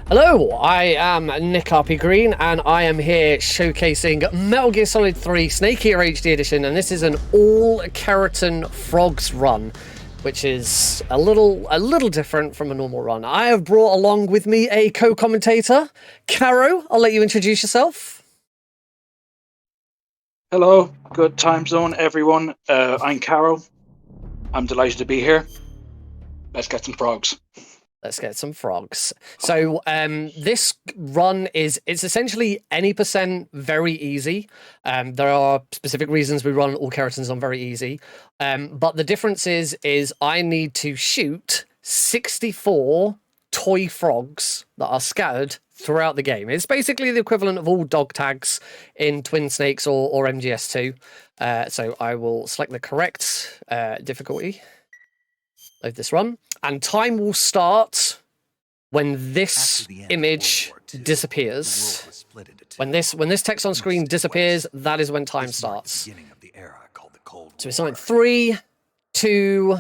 Hello, I am NickRPGreen, and I am here showcasing Metal Gear Solid 3 Snake Eater HD Edition, and this is an all-Kerotan Frogs run, which is a little different from a normal run. I have brought along with me a co-commentator, Caro. I'll let you introduce yourself. Hello, good time zone, everyone. I'm Caro. I'm delighted to be here. Let's get some frogs. Let's get some frogs. So this run it's essentially any percent very easy. There are specific reasons we run all Kerotans on very easy. But the difference is I need to shoot 64 toy frogs that are scattered throughout the game. It's basically the equivalent of all dog tags in Twin Snakes or MGS2. So I will select the correct difficulty. Load this run, and time will start when this image disappears. When this text on screen disappears, that is when time starts. So it's on 3, 2,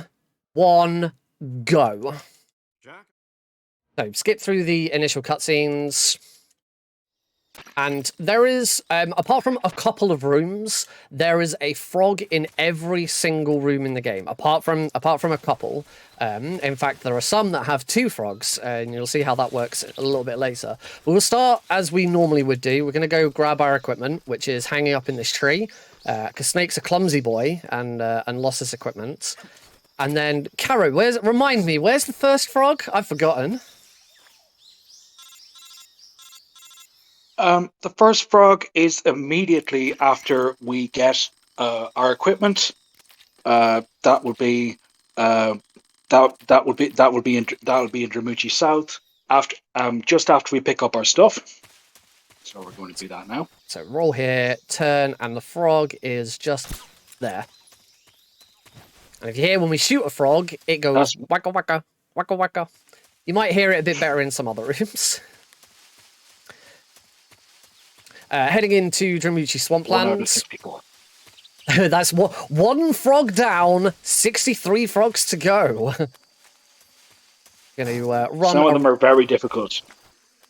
1, go. So skip through the initial cutscenes. And there is, apart from a couple of rooms, there is a frog in every single room in the game. Apart from a couple, in fact, there are some that have 2 frogs, and you'll see how that works a little bit later. But we'll start as we normally would do. We're going to go grab our equipment, which is hanging up in this tree, because Snake's a clumsy boy and lost his equipment. And then, Caro, remind me, where's the first frog? I've forgotten. The first frog is immediately after we get our equipment. That would be in Dramuchi South. After just after we pick up our stuff. So we're going to do that now. So roll here, turn, and the frog is just there. And if you hear when we shoot a frog, it goes waka waka waka waka. You might hear it a bit better in some other rooms. Heading into Dramuchi Swamplands. That's one frog down, 63 frogs to go. Going to run. Some of them are very difficult.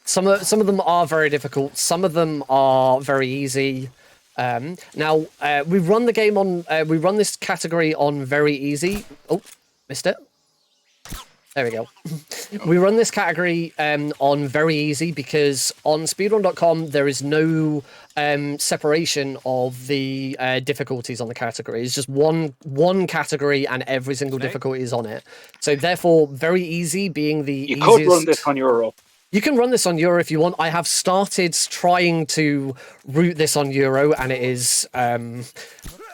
Some of them are very difficult. Some of them are very easy. Now we run the game on. We run this category on very easy. Oh, missed it. There we go. We run this category on very easy because on speedrun.com there is no separation of the difficulties on the category. It's just one category and every single difficulty is on it. So therefore, very easy being the easiest. You could run this on Euro. You can run this on Euro if you want. I have started trying to route this on Euro, and it is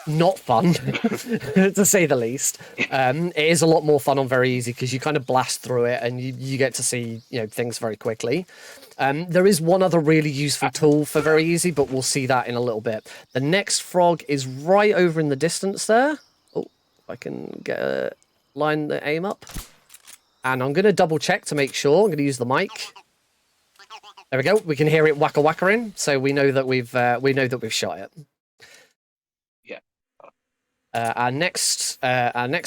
not fun, to say the least. It is a lot more fun on very easy because you kind of blast through it and you get to see things very quickly. There is one other really useful tool for very easy, but we'll see that in a little bit. The next frog is right over in the distance there. Oh, if I can line the aim up. And I'm going to double check to make sure. I'm going to use the mic. There we go. We can hear it waka waka in, so we know that we've shot it. Yeah. Our next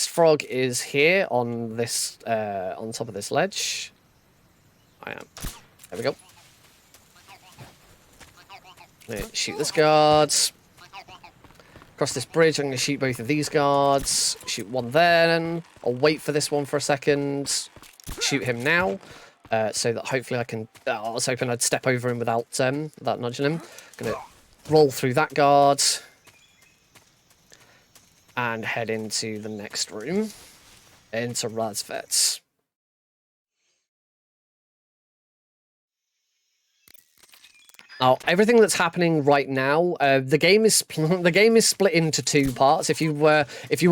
frog is here on this on top of this ledge. I am. There we go. Shoot this guard. Across this bridge, I'm going to shoot both of these guards. Shoot one then. I'll wait for this one for a second. Shoot him now. So that hopefully I can... I was hoping I'd step over him without nudging him. Gonna roll through that guard. And head into the next room. Into Razvet's. Now, everything that's happening right now, the game is split into 2 parts. If you were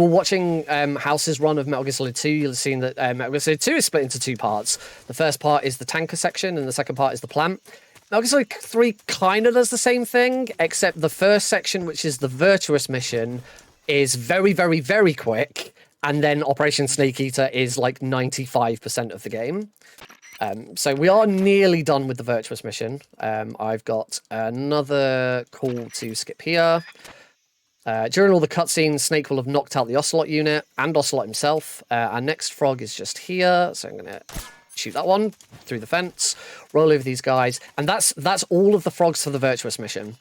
watching House's run of Metal Gear Solid 2, you'll have seen that Metal Gear Solid 2 is split into 2 parts. The first part is the tanker section, and the second part is the plant. Metal Gear Solid 3 kind of does the same thing, except the first section, which is the Virtuous mission, is very, very, very quick, and then Operation Snake Eater is like 95% of the game. So we are nearly done with the Virtuous mission. I've got another call to skip here. During all the cutscenes, Snake will have knocked out the Ocelot unit and Ocelot himself. Our next frog is just here, so I'm going to shoot that one through the fence, roll over these guys, and that's all of the frogs for the Virtuous mission.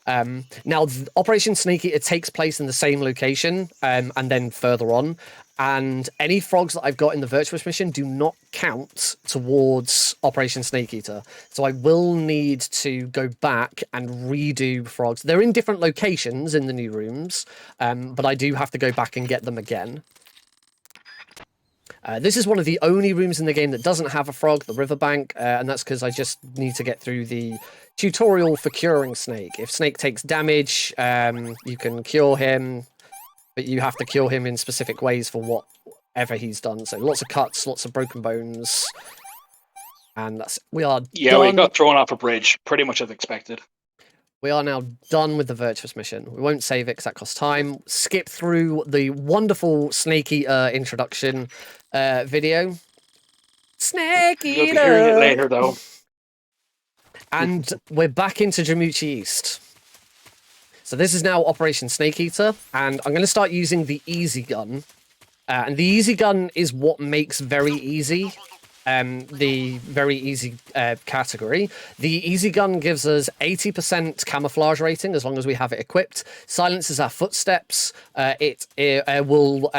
Now, Operation Snake Eater takes place in the same location, and then further on. And any frogs that I've got in the Virtuous mission do not count towards Operation Snake Eater. So I will need to go back and redo frogs. They're in different locations in the new rooms, but I do have to go back and get them again. This is one of the only rooms in the game that doesn't have a frog, the riverbank, and that's because I just need to get through the tutorial for curing Snake. If Snake takes damage, you can cure him, but you have to cure him in specific ways for whatever he's done. So lots of cuts, lots of broken bones, and we are done. We got thrown off a bridge, pretty much as expected. We are now done with the Virtuous mission. We won't save it because that costs time. Skip through the wonderful Snake Eater introduction video. Snake Eater! You'll be hearing it later, though. And we're back into Jamuchi East. So this is now Operation Snake Eater, and I'm going to start using the easy gun. And the easy gun is what makes very easy the very easy category. The easy gun gives us 80% camouflage rating as long as we have it equipped. Silences our footsteps. It will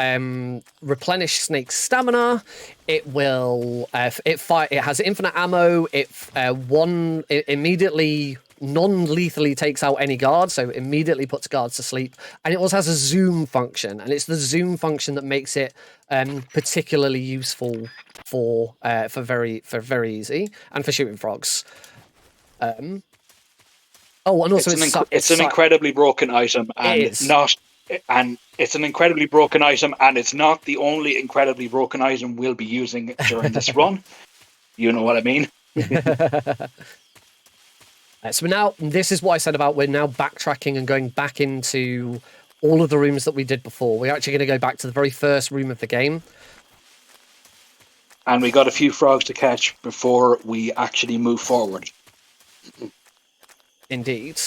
replenish Snake's stamina. It will it has infinite ammo. It immediately non-lethally takes out any guard, so immediately puts guards to sleep. And it also has a zoom function, and it's the zoom function that makes it particularly useful for very easy and for shooting frogs. And also it's an incredibly broken item, and it's an incredibly broken item, and it's not the only incredibly broken item we'll be using during this run. You know what I mean? So now, this is what I said about we're now backtracking and going back into all of the rooms that we did before. We're actually going to go back to the very first room of the game. And we got a few frogs to catch before we actually move forward. Indeed.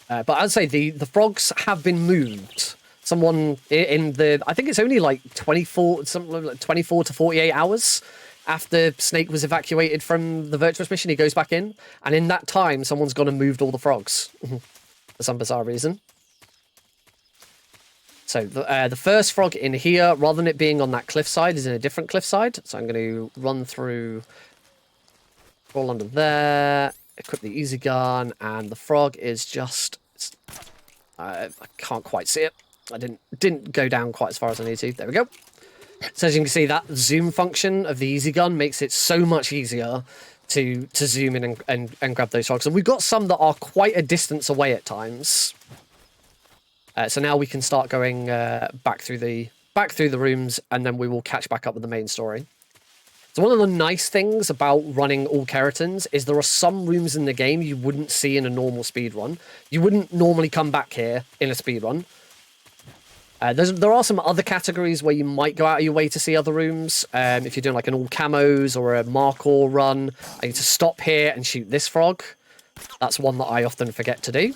But I'd say the frogs have been moved. Someone in I think it's only like 24 to 48 hours after Snake was evacuated from the Virtuous mission, he goes back in, and in that time, someone's gone and moved all the frogs for some bizarre reason. So the first frog in here, rather than it being on that cliffside, is in a different cliffside. So I'm going to run through, roll under there, equip the easy gun, and the frog is just. I can't quite see it. I didn't go down quite as far as I need to. There we go. So as you can see, that zoom function of the easy gun makes it so much easier to zoom in and grab those frogs. And we've got some that are quite a distance away at times. So now we can start going back through the rooms, and then we will catch back up with the main story. So one of the nice things about running all Kerotans is there are some rooms in the game you wouldn't see in a normal speedrun. You wouldn't normally come back here in a speedrun. There are some other categories where you might go out of your way to see other rooms. If you're doing like an all camos or a Markor run, I need to stop here and shoot this frog. That's one that I often forget to do.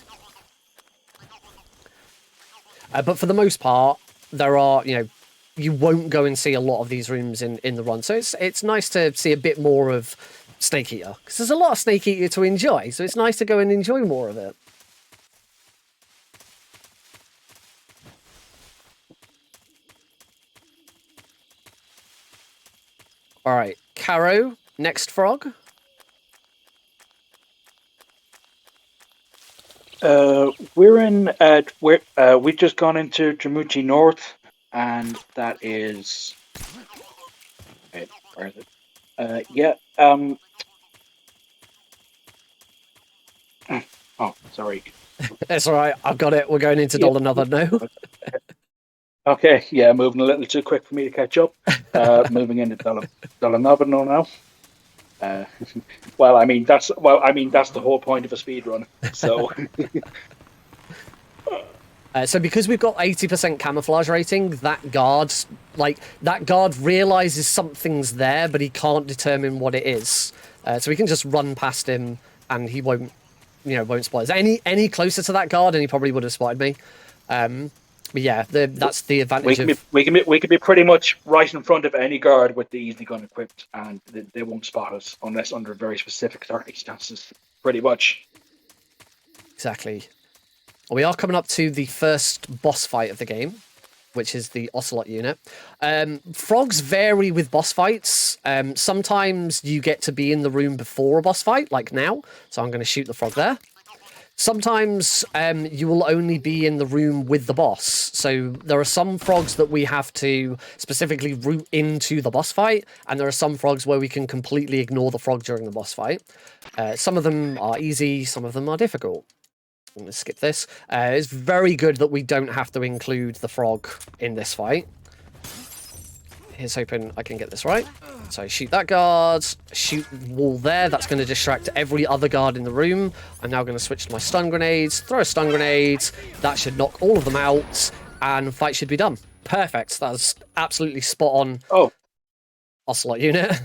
But for the most part, there are, you won't go and see a lot of these rooms in the run. So it's nice to see a bit more of Snake Eater, because there's a lot of Snake Eater to enjoy. So it's nice to go and enjoy more of it. All right, Caro, next frog. We've just gone into Jamuchi North, and that is. Wait, where is it? Oh, sorry. That's all right. I've got it. We're going into Dolanova now. Okay, moving a little too quick for me to catch up. Moving into Dolanova now. That's the whole point of a speed run. So, so because we've got 80% camouflage rating, that guard realizes something's there, but he can't determine what it is. So we can just run past him, and he won't spot us. Any closer to that guard, and he probably would have spotted me. But yeah, that's the advantage we can be pretty much right in front of any guard with the easy gun equipped, and they won't spot us unless under very specific circumstances. Pretty much. Exactly. We are coming up to the first boss fight of the game, which is the Ocelot unit. Frogs vary with boss fights. Sometimes you get to be in the room before a boss fight, like now. So I'm going to shoot the frog there. Sometimes you will only be in the room with the boss. So there are some frogs that we have to specifically route into the boss fight, and there are some frogs where we can completely ignore the frog during the boss fight. Some of them are easy, some of them are difficult. I'm going to skip this. It's very good that we don't have to include the frog in this fight. Here's hoping I can get this right. So shoot that guard, shoot the wall there. That's going to distract every other guard in the room. I'm now going to switch to my stun grenades, throw a stun grenade. That should knock all of them out, and fight should be done. Perfect. That's absolutely spot on. Oh, Ocelot unit.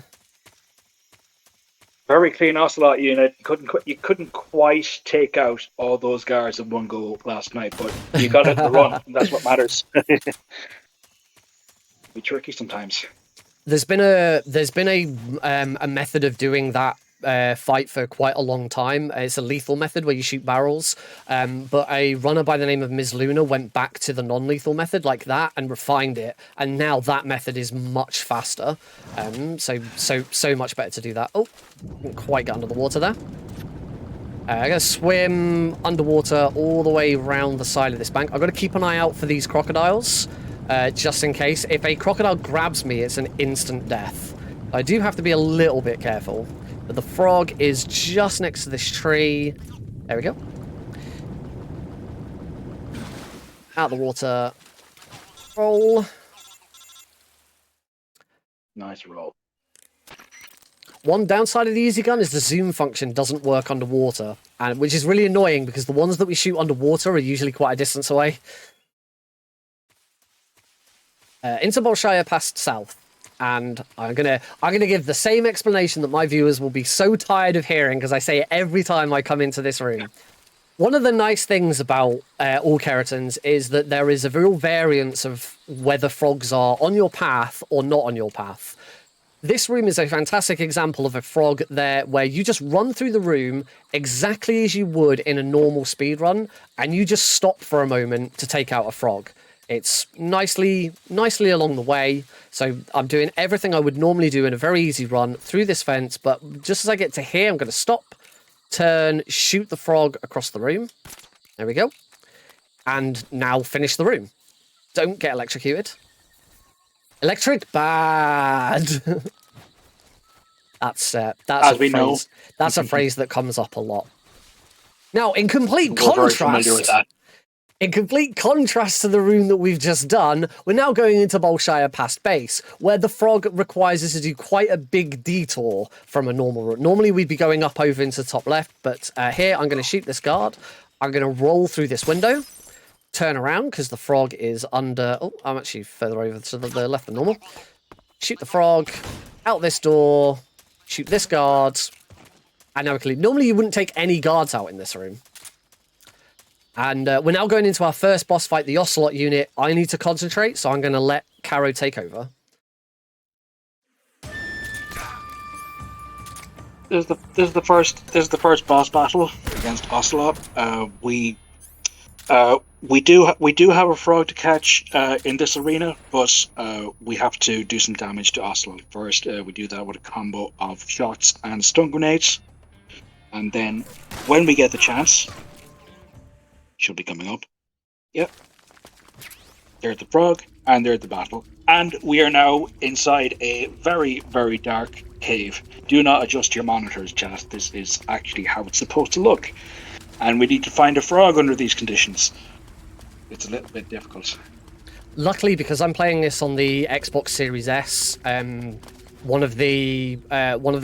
very clean Ocelot unit. You couldn't quite take out all those guards in one go last night, but you got it in the run. And that's what matters. Be tricky sometimes. There's been a method of doing that fight for quite a long time. It's a lethal method where you shoot barrels, but a runner by the name of Ms. Luna went back to the non-lethal method like that and refined it, and now that method is much faster. So much better to do that. Oh, didn't quite get under the water there. I'm going to swim underwater all the way around the side of this bank. I've got to keep an eye out for these crocodiles. Just in case. If a crocodile grabs me, it's an instant death. I do have to be a little bit careful. But the frog is just next to this tree. There we go. Out of the water. Roll. Nice roll. One downside of the easy gun is the zoom function doesn't work underwater, and which is really annoying because the ones that we shoot underwater are usually quite a distance away. Into Bolshaya past south, and I'm gonna give the same explanation that my viewers will be so tired of hearing because I say it every time I come into this room. One of the nice things about all Kerotans is that there is a real variance of whether frogs are on your path or not on your path. This room is a fantastic example of a frog there where you just run through the room exactly as you would in a normal speed run, and you just stop for a moment to take out a frog. It's nicely along the way, so I'm doing everything I would normally do in a very easy run through this fence, but just as I get to here, I'm going to stop, turn, shoot the frog across the room. There we go. And now finish the room. Don't get electrocuted. Electric bad. That's a phrase. That's a phrase that comes up a lot. Now, in complete contrast, to the room that we've just done, we're now going into Bolshaya past base, where the frog requires us to do quite a big detour from a normal route. Normally, we'd be going up over into the top left, but here I'm going to shoot this guard. I'm going to roll through this window, turn around because the frog is under. Oh, I'm actually further over to the left than normal. Shoot the frog out this door. Shoot this guard. And now we can leave. Normally, you wouldn't take any guards out in this room. And we're now going into our first boss fight, the Ocelot unit. I need to concentrate, so I'm going to let Caro take over. This is the first boss battle against Ocelot. We do have a frog to catch in this arena, but we have to do some damage to Ocelot first. We do that with a combo of shots and stun grenades, and then when we get the chance. Should be coming up. Yep. There's the frog, and there's the battle. And we are now inside a very, very dark cave. Do not adjust your monitors, chat. This is actually how it's supposed to look. And we need to find a frog under these conditions. It's a little bit difficult. Luckily, because I'm playing this on the Xbox Series S, one of the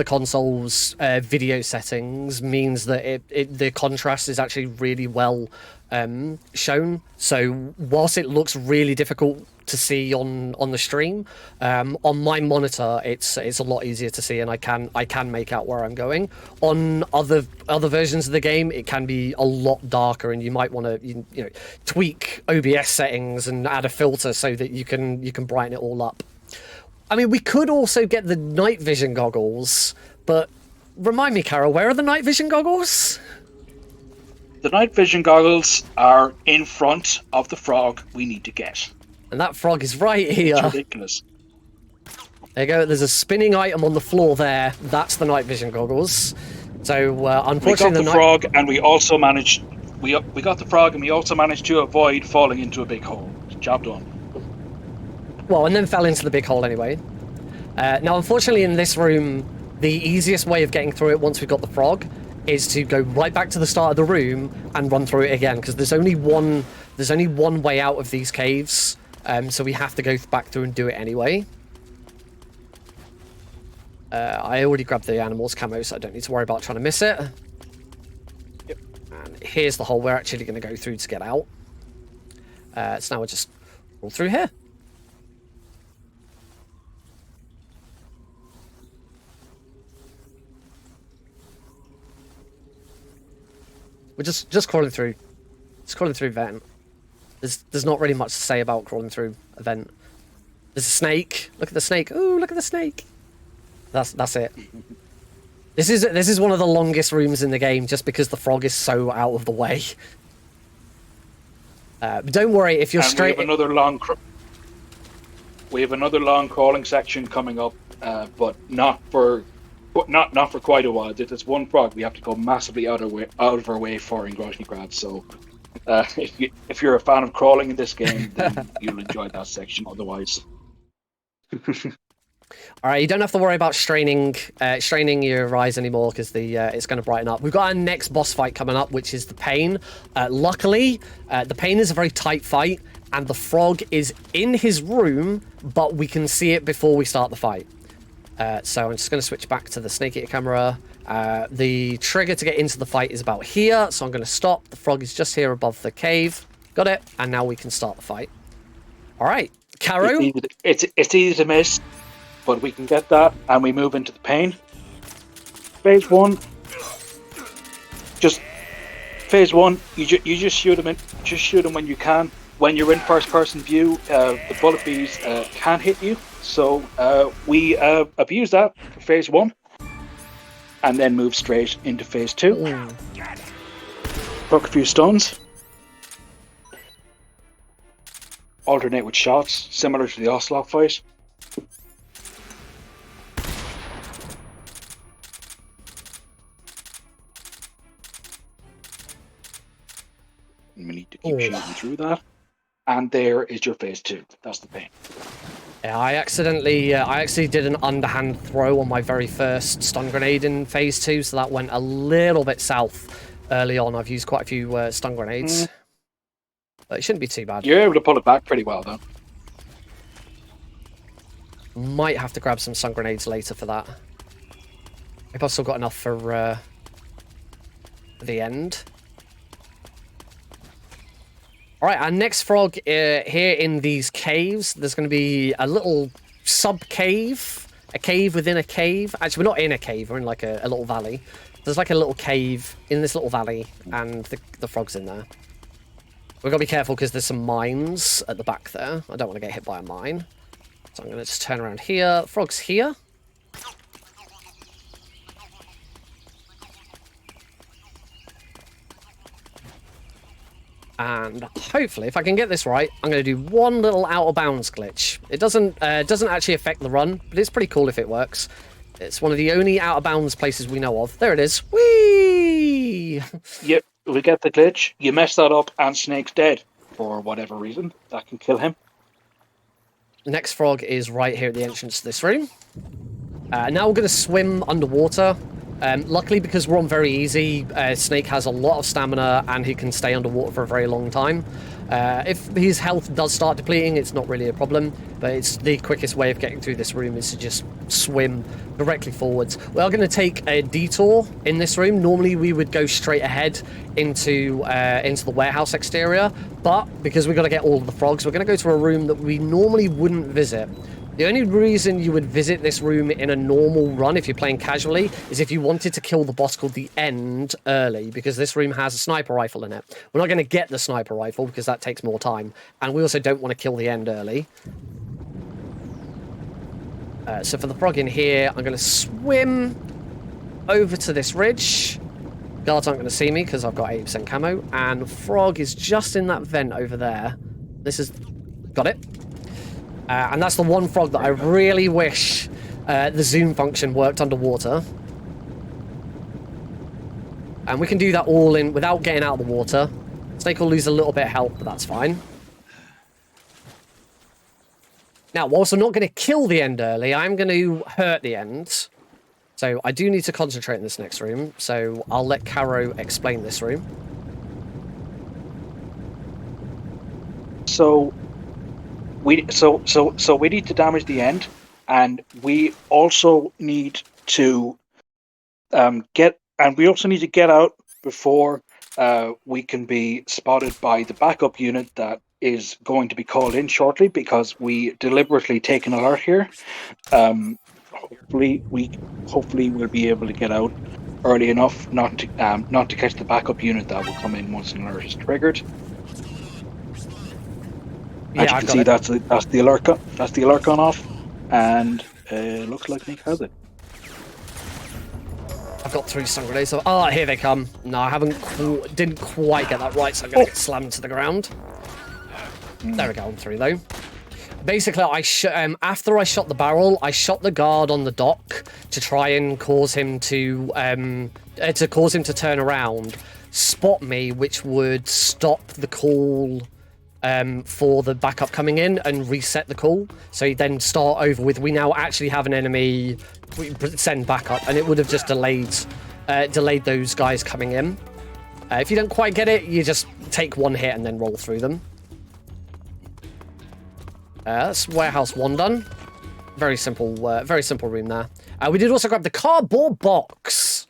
console's video settings means that the contrast is actually really well shown. So whilst it looks really difficult to see on the stream, on my monitor it's a lot easier to see, and I can make out where I'm going. On other versions of the game, it can be a lot darker, and you might want to you know tweak OBS settings and add a filter so that you can brighten it all up. I mean, we could also get the night vision goggles, but remind me, Carol, where are the night vision goggles? The night vision goggles are in front of the frog we need to get. And that frog is right here. It's ridiculous. There you go. There's a spinning item on the floor there. That's the night vision goggles. So unfortunately, we got the frog, and we also managed. We got the frog, and we also managed to avoid falling into a big hole. Job done. Well, and then fell into the big hole anyway. Now, unfortunately, in this room, the easiest way of getting through it once we've got the frog is to go right back to the start of the room and run through it again, because there's only one way out of these caves. So we have to go back through and do it anyway. I already grabbed the animal's camo, so I don't need to worry about trying to miss it. Yep. And here's the hole we're actually going to go through to get out. So now we'll just roll through here. We're just crawling through. Just crawling through vent. There's not really much to say about crawling through a vent. There's a snake. Look at the snake. Ooh, look at the snake. That's it. This is one of the longest rooms in the game, just because the frog is so out of the way. But don't worry, if you're straight. We have another long crawling section coming up, but not for quite a while. There's one frog we have to go massively out of our way for in Groznygrad. So, if you're a fan of crawling in this game, then you'll enjoy that section. Otherwise. All right, you don't have to worry about straining your eyes anymore, because it's going to brighten up. We've got our next boss fight coming up, which is the Pain. Luckily, the Pain is a very tight fight, and the frog is in his room, but we can see it before we start the fight. So I'm just going to switch back to the Snake Eater camera. The trigger to get into the fight is about here, so I'm going to stop. The frog is just here above the cave. Got it, and now we can start the fight. All right, Caro. It's easy to miss, but we can get that, and we move into the Pain. Phase one. Phase one. You just shoot him when you can. When you're in first-person view, the bullet bees can't hit you. So we abuse that for phase one, and then move straight into phase two. Broke a few stones. Alternate with shots, similar to the Ocelot fight. And we need to keep shooting through that. And there is your phase two. That's the Pain. Yeah, I actually did an underhand throw on my very first stun grenade in phase 2, so that went a little bit south early on. I've used quite a few stun grenades, but it shouldn't be too bad. You're able to pull it back pretty well, though. Might have to grab some stun grenades later for that. I've still got enough for the end. Alright, our next frog here in these caves. There's going to be a little sub-cave. A cave within a cave. Actually, we're not in a cave. We're in like a little valley. There's like a little cave in this little valley, and the frog's in there. We've got to be careful because there's some mines at the back there. I don't want to get hit by a mine. So I'm going to just turn around here. Frog's here. And hopefully, if I can get this right, I'm going to do one little out-of-bounds glitch. It doesn't actually affect the run, but it's pretty cool if it works. It's one of the only out-of-bounds places we know of. There it is. Whee! Yep, we get the glitch. You mess that up, and Snake's dead for whatever reason. That can kill him. The next frog is right here at the entrance to this room. Now we're going to swim underwater. Luckily, because we're on very easy, Snake has a lot of stamina and he can stay underwater for a very long time. If his health does start depleting, it's not really a problem, but it's the quickest way of getting through this room is to just swim directly forwards. We are going to take a detour in this room. Normally we would go straight ahead into the warehouse exterior, but because we've got to get all of the frogs, we're going to go to a room that we normally wouldn't visit. The only reason you would visit this room in a normal run, if you're playing casually, is if you wanted to kill the boss called the End early, because this room has a sniper rifle in it. We're not going to get the sniper rifle, because that takes more time, and we also don't want to kill the End early. So for the frog in here, I'm going to swim over to this ridge. Guards aren't going to see me, because I've got 80% camo, and frog is just in that vent over there. This is... Got it? And that's the one frog that I really wish the zoom function worked underwater. And we can do that all in without getting out of the water. Snake will lose a little bit of health, but that's fine. Now, whilst I'm not going to kill the End early, I'm going to hurt the End. So I do need to concentrate in this next room. So I'll let Caro explain this room. So we need to damage the End, and we also need to get out before we can be spotted by the backup unit that is going to be called in shortly, because we deliberately take an alert here. Hopefully we'll be able to get out early enough not to catch the backup unit that will come in once an alert is triggered. Yeah, as you can see, that's the alert gone off, and looks like Nick has it. I've got 3 stun grenades. So, oh, here they come. No, I didn't quite get that right, so I'm going to get slammed to the ground. There we go, on 3 though. Basically, after I shot the barrel, I shot the guard on the dock to try and cause him to turn around, spot me, which would stop the call for the backup coming in and reset the call. So you then start over with, we now actually have an enemy, we send backup, and it would have just delayed those guys coming in. If you don't quite get it, you just take 1 hit and then roll through them. That's warehouse 1 done. Very simple room there. We did also grab the cardboard box.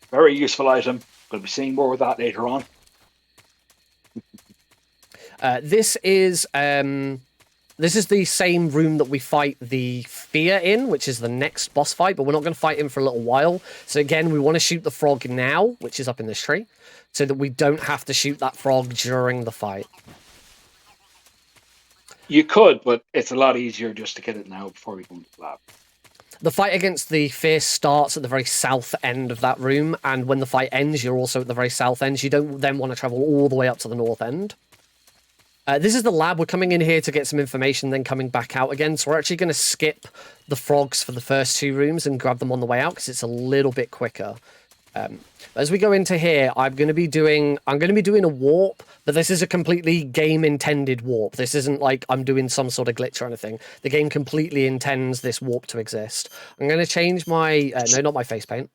Very useful item. We'll be seeing more of that later on. This is the same room that we fight the Fear in, which is the next boss fight, but we're not going to fight him for a little while. So again, we want to shoot the frog now, which is up in this tree, so that we don't have to shoot that frog during the fight. You could, but it's a lot easier just to get it now before we go into the lab. The fight against the Fear starts at the very south end of that room, and when the fight ends, you're also at the very south end. You don't then want to travel all the way up to the north end. This is the lab. We're coming in here to get some information, then coming back out again. So we're actually going to skip the frogs for the first 2 rooms and grab them on the way out, because it's a little bit quicker. As we go into here, I'm going to be doing a warp, but this is a completely game-intended warp. This isn't like I'm doing some sort of glitch or anything. The game completely intends this warp to exist. I'm going to change my... no, not my face paint.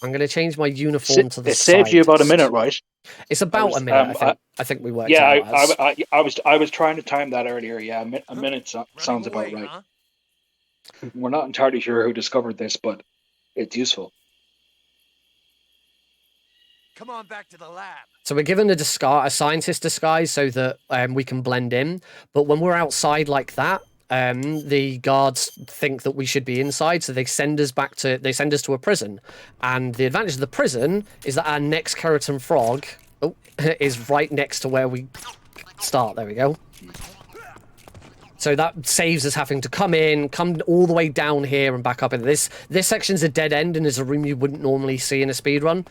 I'm going to change my uniform to the side. It saves you about a minute, right? It's about a minute, I think we worked out. Yeah, I was trying to time that earlier. Yeah, a minute sounds about right. Huh? We're not entirely sure who discovered this, but it's useful. Come on back to the lab. So we're given a scientist disguise so that we can blend in. But when we're outside like that, the guards think that we should be inside, so they send us to a prison. And the advantage of the prison is that our next Kerotan frog is right next to where we start. There we go. So that saves us having to come all the way down here and back up. And this section's a dead end and is a room you wouldn't normally see in a speedrun.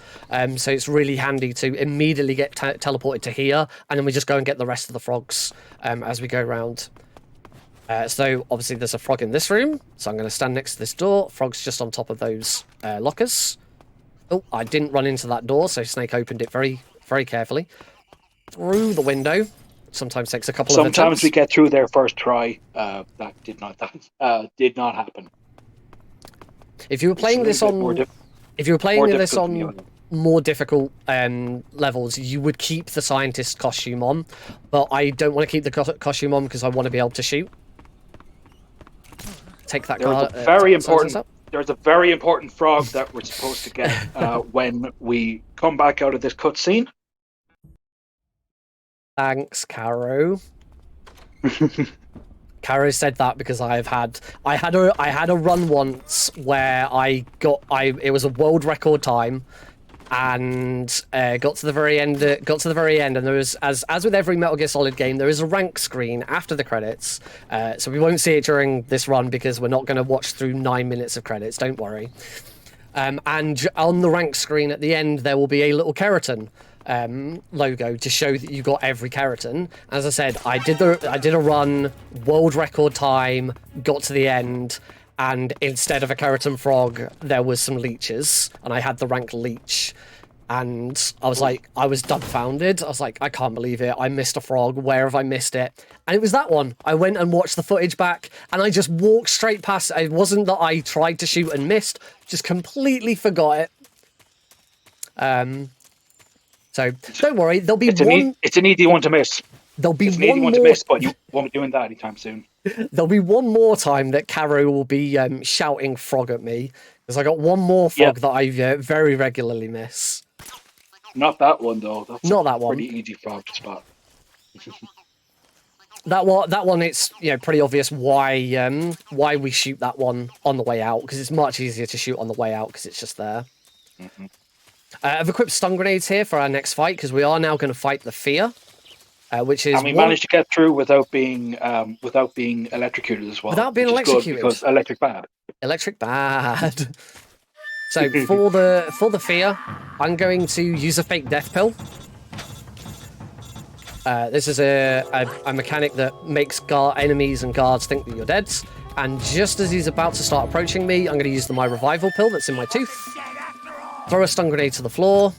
So it's really handy to immediately get teleported to here, and then we just go and get the rest of the frogs as we go around. So obviously there's a frog in this room, so I'm going to stand next to this door. Frog's just on top of those lockers. Oh, I didn't run into that door, so Snake opened it very, very carefully. Through the window. Sometimes takes a couple of attempts. Sometimes we get through their first try. That did not happen. If you were playing this on... If you were playing More this difficult than the on other. more difficult levels, you would keep the scientist costume on, but I don't want to keep the costume on because I want to be able to shoot. Take that card. There's a very important frog that we're supposed to get when we come back out of this cutscene. Thanks, Caro. Caro said that because I had a run once where it was a world record time, and got to the very end, and there was, as with every Metal Gear Solid game, there is a rank screen after the credits, so we won't see it during this run because we're not going to watch through 9 minutes of credits, don't worry. And on the rank screen at the end there will be a little Kerotan logo to show that you got every Kerotan. As I said, I did a run, world record time, got to the end, and instead of a Kerotan frog, there was some leeches, and I had the rank leech. And I was dumbfounded. I was like, I can't believe it. I missed a frog. Where have I missed it? And it was that one. I went and watched the footage back, and I just walked straight past it. It wasn't that I tried to shoot and missed, just completely forgot it. So don't worry, there'll be It's an easy one to miss. There'll be It's an easy one to miss, but you won't be doing that anytime soon. There'll be one more time that Caro will be shouting frog at me, because I got one more frog that I very regularly miss. Not that one though. That's not that one. Pretty easy frog to spot. That one, it's pretty obvious why we shoot that one on the way out, because it's much easier to shoot on the way out because it's just there. Mm-hmm. I've equipped stun grenades here for our next fight because we are now going to fight the Fear, which is. And we managed to get through without being electrocuted as well. Without being electrocuted, because electric bad. Electric bad. So for the Fear, I'm going to use a fake death pill. This is a mechanic that makes enemies and guards think that you're dead. And just as he's about to start approaching me, I'm going to use my revival pill that's in my tooth. Throw a stun grenade to the floor.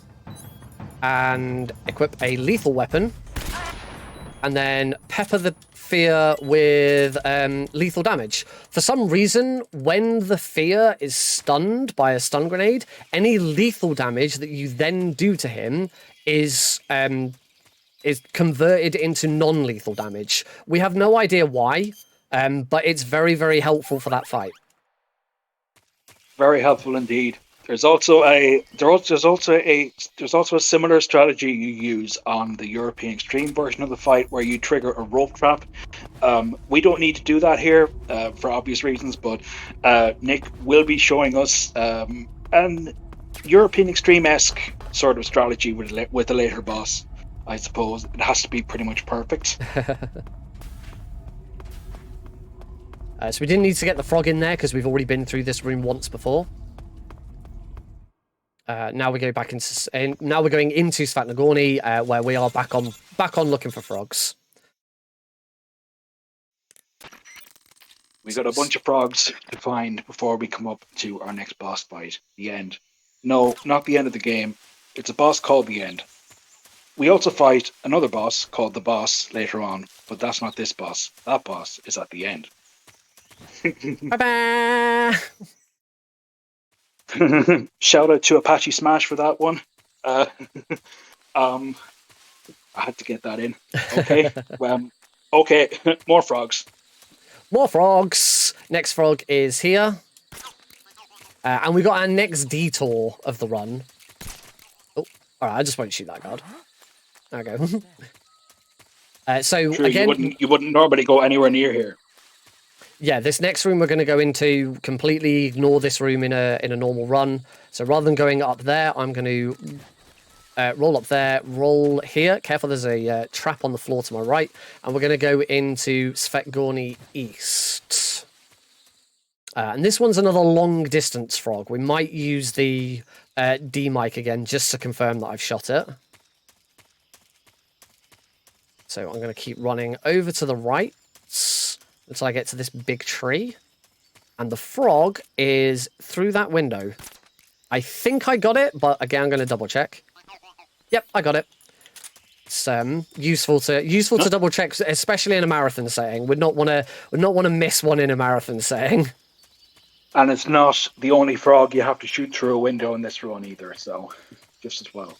And equip a lethal weapon. And then pepper the Fear with lethal damage. For some reason, when the Fear is stunned by a stun grenade, any lethal damage that you then do to him is converted into non-lethal damage. We have no idea why, but it's very, very helpful for that fight. Very helpful indeed. There's also a similar strategy you use on the European Extreme version of the fight, where you trigger a rope trap. We don't need to do that here for obvious reasons, but Nick will be showing us an European Extreme-esque sort of strategy with a later boss. I suppose it has to be pretty much perfect. So we didn't need to get the frog in there because we've already been through this room once before. Now we go back into. Now we're going into Svatnagorny, where we are back on looking for frogs. We got a bunch of frogs to find before we come up to our next boss fight, the end. No, not the end of the game. It's a boss called the end. We also fight another boss called the boss later on, but that's not this boss. That boss is at the end. Bye-bye! Shout out to Apache Smash for that one. I had to get that in. Okay. Okay. More frogs. More frogs. Next frog is here. And we got our next detour of the run. Oh, all right. I just won't shoot that guard. There we go. So True, again, you wouldn't normally go anywhere near here. Yeah, this next room we're going to go into, completely ignore this room in a normal run. So rather than going up there, I'm going to roll up there, roll here. Careful, there's a trap on the floor to my right. And we're going to go into Svetgorny East. And this one's another long-distance frog. We might use the D-mic again just to confirm that I've shot it. So I'm going to keep running over to the right until I get to this big tree. And the frog is through that window. I think I got it, but again, I'm going to double check. Yep, I got it. It's useful to double check, especially in a marathon setting. Would not want to miss one in a marathon setting. And it's not the only frog you have to shoot through a window in this run either, so just as well.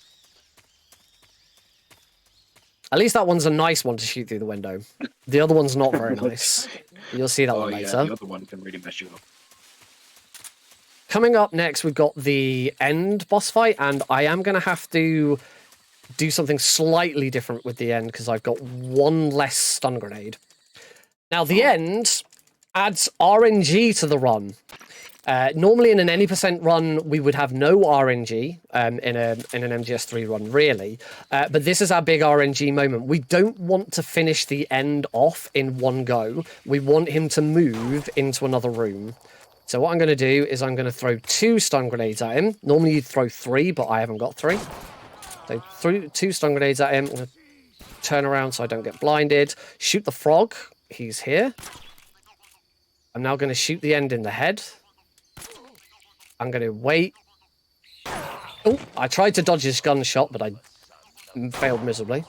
At least that one's a nice one to shoot through the window. The other one's not very nice. You'll see that one later. Yeah, the other one can really mess you up. Coming up next, we've got the end boss fight, and I am going to have to do something slightly different with the end because I've got one less stun grenade. Now, the end adds RNG to the run. Normally in an any percent run, we would have no RNG in an MGS3 run, really. But this is our big RNG moment. We don't want to finish the end off in one go. We want him to move into another room. So what I'm going to do is I'm going to throw 2 stun grenades at him. Normally you'd throw 3, but I haven't got 3. So 2 stun grenades at him. I'm going to turn around so I don't get blinded. Shoot the frog. He's here. I'm now going to shoot the end in the head. I'm going to wait. Oh, I tried to dodge his gunshot, but I failed miserably.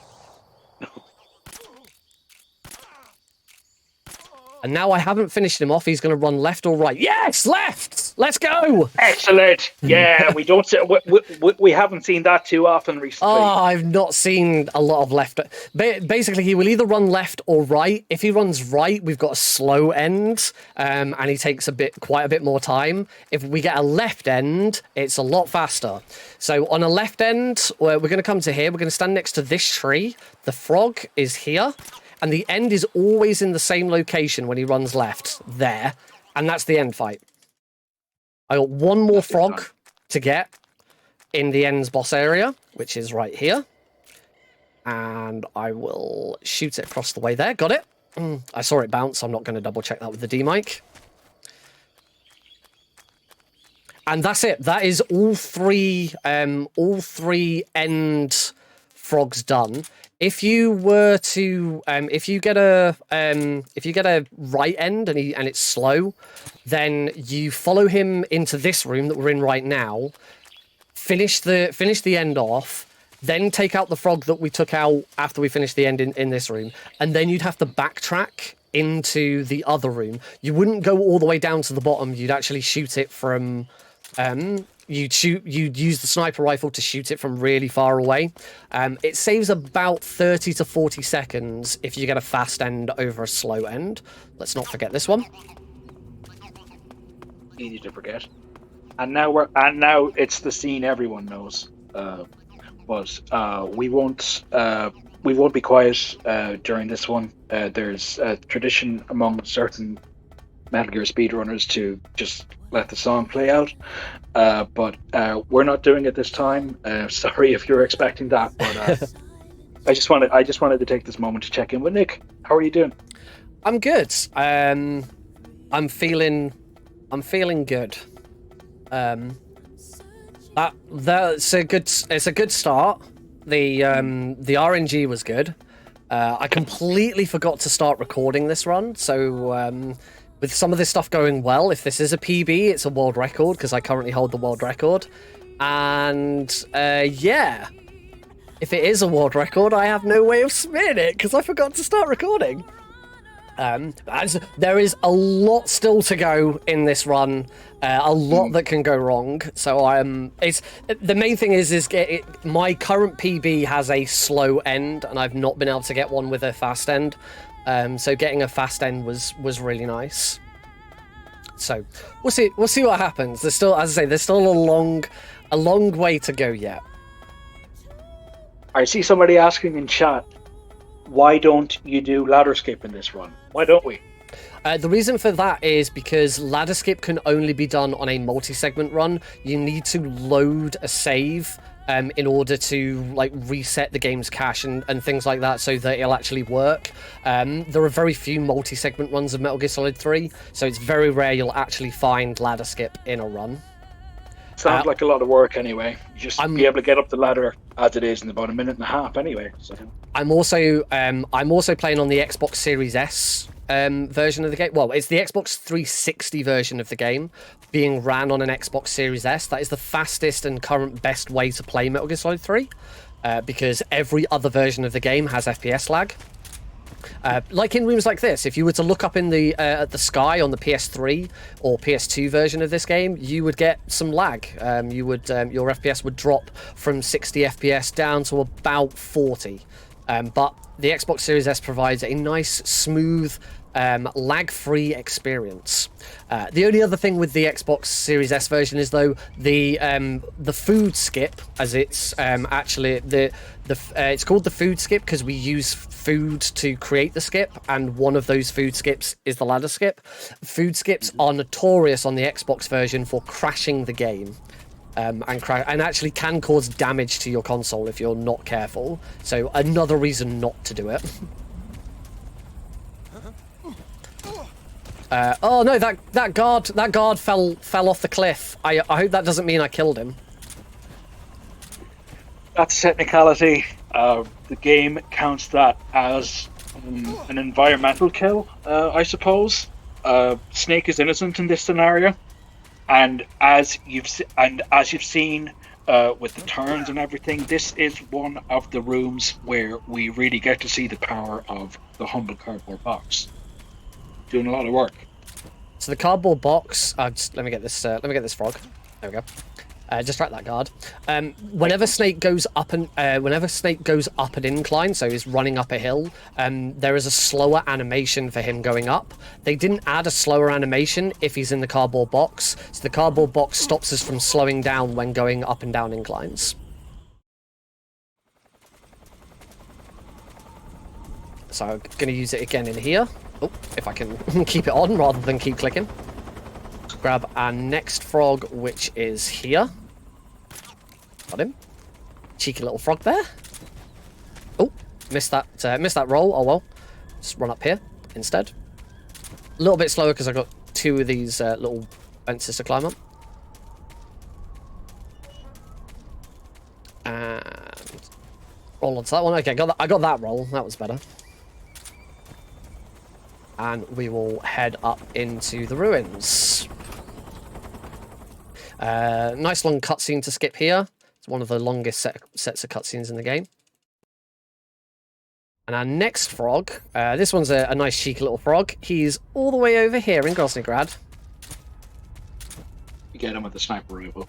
And now I haven't finished him off. He's going to run left or right. Yes, left! Let's go! Excellent! Yeah, we haven't seen that too often recently. Oh, I've not seen a lot of left. Basically, he will either run left or right. If he runs right, we've got a slow end, and he takes quite a bit more time. If we get a left end, it's a lot faster. So on a left end, we're going to come to here. We're going to stand next to this tree. The frog is here. And the end is always in the same location when he runs left, there. And that's the end fight. I got one more frog to get in the end's boss area, which is right here. And I will shoot it across the way there. Got it. I saw it bounce. I'm not going to double check that with the D-mic. And that's it. That is all three end frogs done. If you were to, if you get a right end and it's slow, then you follow him into this room that we're in right now. Finish the end off, then take out the frog that we took out after we finished the end in this room, and then you'd have to backtrack into the other room. You wouldn't go all the way down to the bottom. You'd actually shoot it from. You'd use the sniper rifle to shoot it from really far away. It saves about 30 to 40 seconds if you get a fast end over a slow end. Let's not forget this one. Easy to forget. And now it's the scene everyone knows. But we won't be quiet during this one. There's a tradition among certain Metal Gear speedrunners to just let the song play out, but we're not doing it this time. Sorry if you're expecting that, but I just wanted to take this moment to check in with Nick. How are you doing? I'm good. I'm feeling good. It's a good start. The RNG was good. I completely forgot to start recording this run, so with some of this stuff going well, if this is a PB, it's a world record because I currently hold the world record. And yeah, if it is a world record, I have no way of submitting it because I forgot to start recording. There is a lot still to go in this run, a lot that can go wrong. So the main thing is my current PB has a slow end, and I've not been able to get one with a fast end. So getting a fast end was really nice. So we'll see what happens. There's still, as I say, there's still a long way to go yet. I see somebody asking in chat, why don't you do ladder skip in this run? Why don't we? The reason for that is because ladder skip can only be done on a multi-segment run. You need to load a save in order to reset the game's cache and things like that so that it'll actually work. There are very few multi-segment runs of Metal Gear Solid 3, so it's very rare you'll actually find ladder skip in a run. Sounds like a lot of work anyway. You just be able to get up the ladder as it is in about a minute and a half anyway. So. I'm also playing on the Xbox Series S version of the game. Well, it's the Xbox 360 version of the game being ran on an Xbox Series S. That is the fastest and current best way to play Metal Gear Solid 3 because every other version of the game has FPS lag. Like in rooms like this, if you were to look up in the at the sky on the PS3 or PS2 version of this game, you would get some lag. You would your FPS would drop from 60 FPS down to about 40. But the Xbox Series S provides a nice, smooth, lag-free experience. The only other thing with the Xbox Series S version is though the food skip, as it's actually it's called the food skip because we use food to create the skip, and one of those food skips is the ladder skip. Food skips are notorious on the Xbox version for crashing the game. And actually can cause damage to your console if you're not careful. So another reason not to do it. Oh no, that guard fell off the cliff. I hope that doesn't mean I killed him. That's a technicality. The game counts that as an environmental kill, I suppose. Snake is innocent in this scenario, and as you've seen with the turns and everything, this is one of the rooms where we really get to see the power of the humble cardboard box. Doing a lot of work. So the cardboard box. Let me get this frog. There we go. Distract that guard. Whenever Snake goes up an incline, so he's running up a hill, there is a slower animation for him going up. They didn't add a slower animation if he's in the cardboard box, so the cardboard box stops us from slowing down when going up and down inclines. So I'm going to use it again in here. Oh, if I can keep it on rather than keep clicking. Grab our next frog, which is here. Got him. Cheeky little frog there. Oh, missed that roll. Oh well. Just run up here instead. A little bit slower because I've got two of these little fences to climb up. And roll onto that one. Okay, I got that roll. That was better. And we will head up into the ruins. Nice long cutscene to skip here. It's one of the longest sets of cutscenes in the game. And our next frog, this one's a nice cheeky little frog. He's all the way over here in Groznygrad. You get him with the sniper rifle.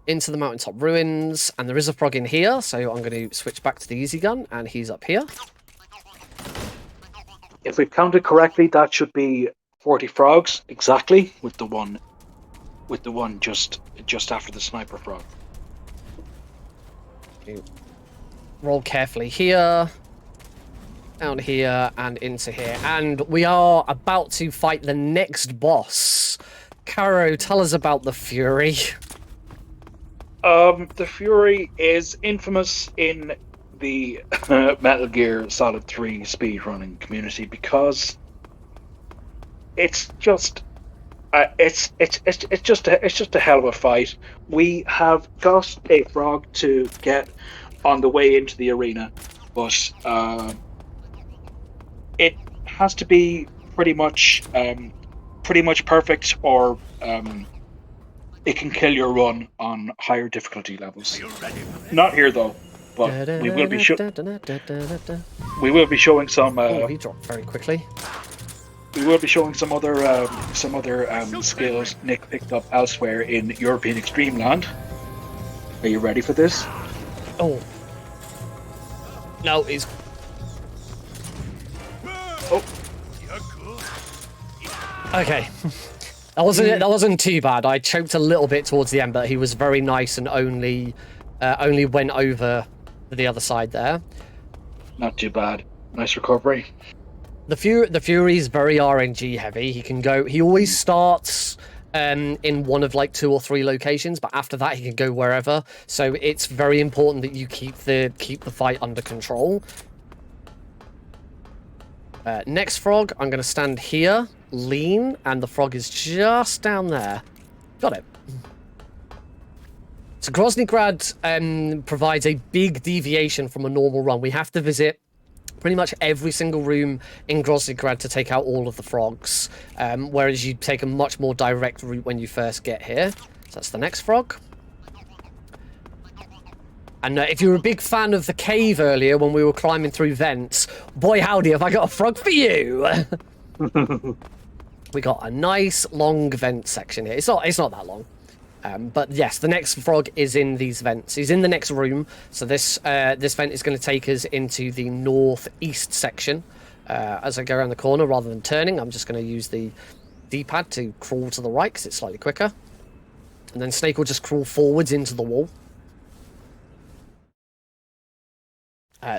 Into the mountaintop ruins, and there is a frog in here, so I'm going to switch back to the easy gun, and he's up here. If we've counted correctly, that should be 40 frogs exactly, with the one just after the sniper frog. Okay. Roll carefully here, down here, and into here, and we are about to fight the next boss. Caro, tell us about the Fury. The Fury is infamous in the Metal Gear Solid 3 speedrunning community because it's just it's just a hell of a fight. We have got a frog to get on the way into the arena, but it has to be pretty much perfect, or it can kill your run on higher difficulty levels. Not here though, but we will be showing some. Oh, he dropped very quickly. We will be showing some other skills Nick picked up elsewhere in European Extreme Land. Are you ready for this? Oh. No, he's... Oh. Okay. That wasn't too bad. I choked a little bit towards the end, but he was very nice and only went over to the other side there. Not too bad. Nice recovery. The Fury is very RNG heavy. He always starts in one of like 2 or 3 locations, but after that he can go wherever. So it's very important that you keep the fight under control. Next frog, I'm going to stand here, lean, and the frog is just down there. Got it. So Groznygrad provides a big deviation from a normal run. We have to visit pretty much every single room in Groznygrad to take out all of the frogs, whereas you take a much more direct route when you first get here. So that's the next frog. And if you were a big fan of the cave earlier when we were climbing through vents, boy howdy, have I got a frog for you! We got a nice long vent section here. It's not that long. But yes, the next frog is in these vents. He's in the next room. So this vent is going to take us into the northeast section. As I go around the corner, rather than turning, I'm just going to use the D-pad to crawl to the right because it's slightly quicker. And then Snake will just crawl forwards into the wall.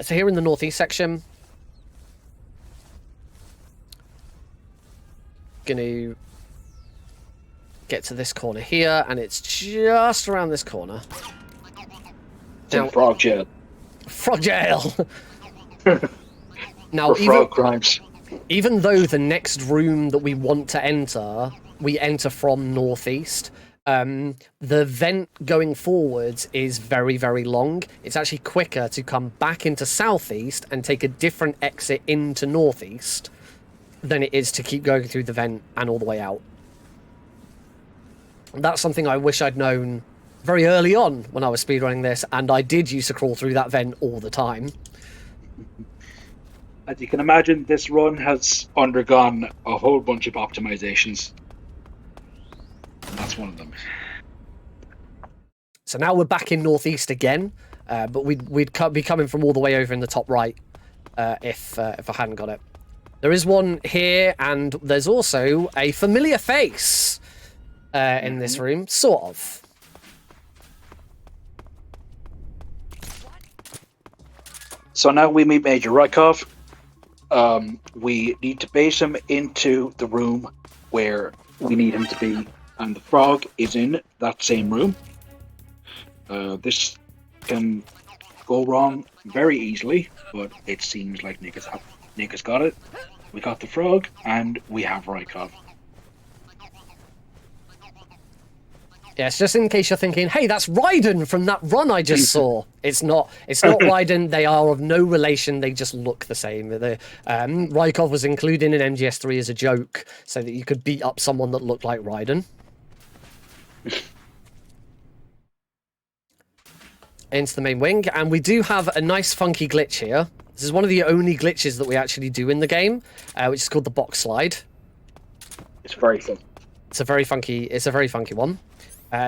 So here in the northeast section, going to get to this corner here, and it's just around this corner. Now, frog jail. Frog jail! Now, for frog crimes. Even though the next room that we want to enter, we enter from northeast, the vent going forwards is very, very long. It's actually quicker to come back into southeast and take a different exit into northeast than it is to keep going through the vent and all the way out. That's something I wish I'd known very early on when I was speedrunning this, and I did used to crawl through that vent all the time. As you can imagine, this run has undergone a whole bunch of optimizations. And that's one of them. So now we're back in northeast again, but we'd be coming from all the way over in the top right if I hadn't got it. There is one here, and there's also a familiar face in this room, sort of. So now we meet Major Rykov. We need to base him into the room where we need him to be, and the frog is in that same room. This can go wrong very easily, but it seems like Nick has got it. We got the frog, and we have Rykov. Yes, just in case you're thinking, hey, that's Raiden from that run I just saw. It's not Raiden. They are of no relation. They just look the same. Rykov was included in MGS3 as a joke so that you could beat up someone that looked like Raiden. Into the main wing, and we do have a nice funky glitch here. This is one of the only glitches that we actually do in the game, which is called the box slide. It's very fun. It's a very funky one.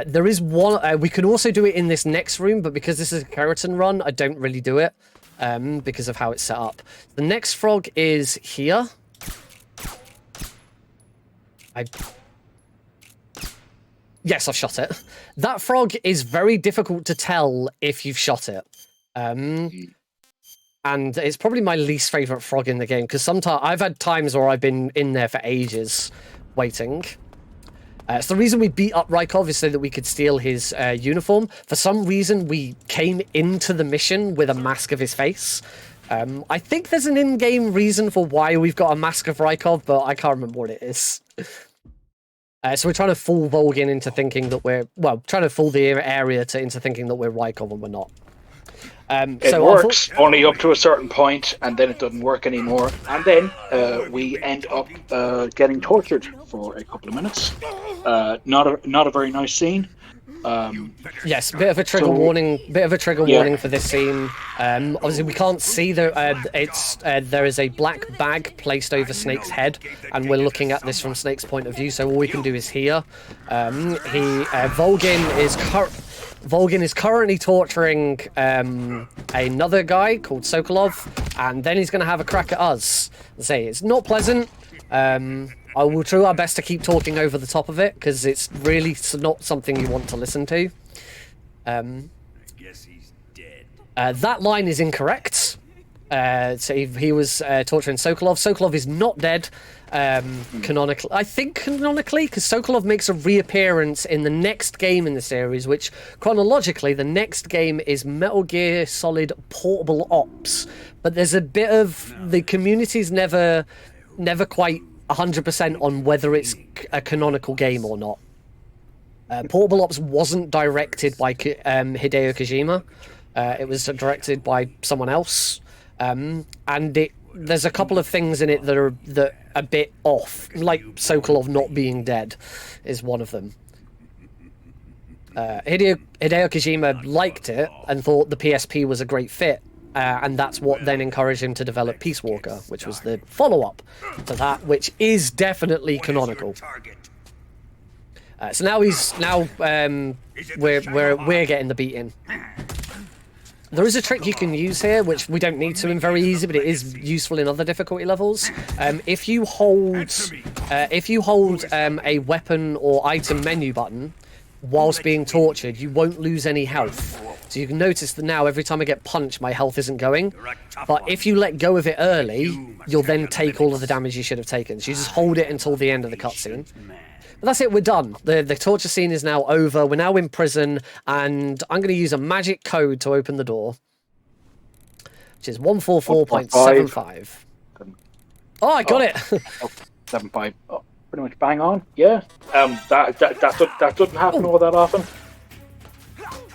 There is one. We could also do it in this next room, but because this is a Kerotan run, I don't really do it because of how it's set up. The next frog is here. Yes, I've shot it. That frog is very difficult to tell if you've shot it. And it's probably my least favorite frog in the game because sometimes I've had times where I've been in there for ages waiting. So the reason we beat up Rykov is so that we could steal his uniform. For some reason, we came into the mission with a mask of his face. I think there's an in-game reason for why we've got a mask of Rykov, but I can't remember what it is. So we're trying to fool Volgin into thinking that trying to fool the area into thinking that we're Rykov and we're not. It works only up to a certain point, and then it doesn't work anymore. And then we end up getting tortured for a couple of minutes. Not a very nice scene. Yes, bit of a trigger warning. Warning for this scene. Obviously, we can't see there is a black bag placed over Snake's head, and we're looking at this from Snake's point of view. So all we can do is hear. Volgin is currently torturing another guy called Sokolov, and then he's going to have a crack at us. It's not pleasant. I will try our best to keep talking over the top of it, because it's really not something you want to listen to. I guess he's dead. That line is incorrect. So he was torturing Sokolov. Sokolov is not dead. Canonically, because Sokolov makes a reappearance in the next game in the series, which chronologically the next game is Metal Gear Solid Portable Ops, but there's a bit of the community's never quite 100% on whether it's a canonical game or not. Portable Ops wasn't directed by Hideo Kojima. It was directed by someone else, and there's a couple of things in it that are a bit off, like Sokolov not being dead is one of them. Hideo Kojima liked it and thought the PSP was a great fit, and that's what then encouraged him to develop Peace Walker, which was the follow-up to that, which is definitely canonical. So now we're getting the beat in. There is a trick you can use here, which we don't need to in very easy, but it is useful in other difficulty levels. If you hold a weapon or item menu button whilst being tortured, you won't lose any health. So you can notice that now every time I get punched, my health isn't going. But if you let go of it early, you'll then take all of the damage you should have taken. So you just hold it until the end of the cutscene. But that's it, we're done. The torture scene is now over. We're now in prison, and I'm going to use a magic code to open the door, which is 144.75. Oh, I got it! 75. Oh, pretty much bang on. Yeah. That doesn't happen all that often.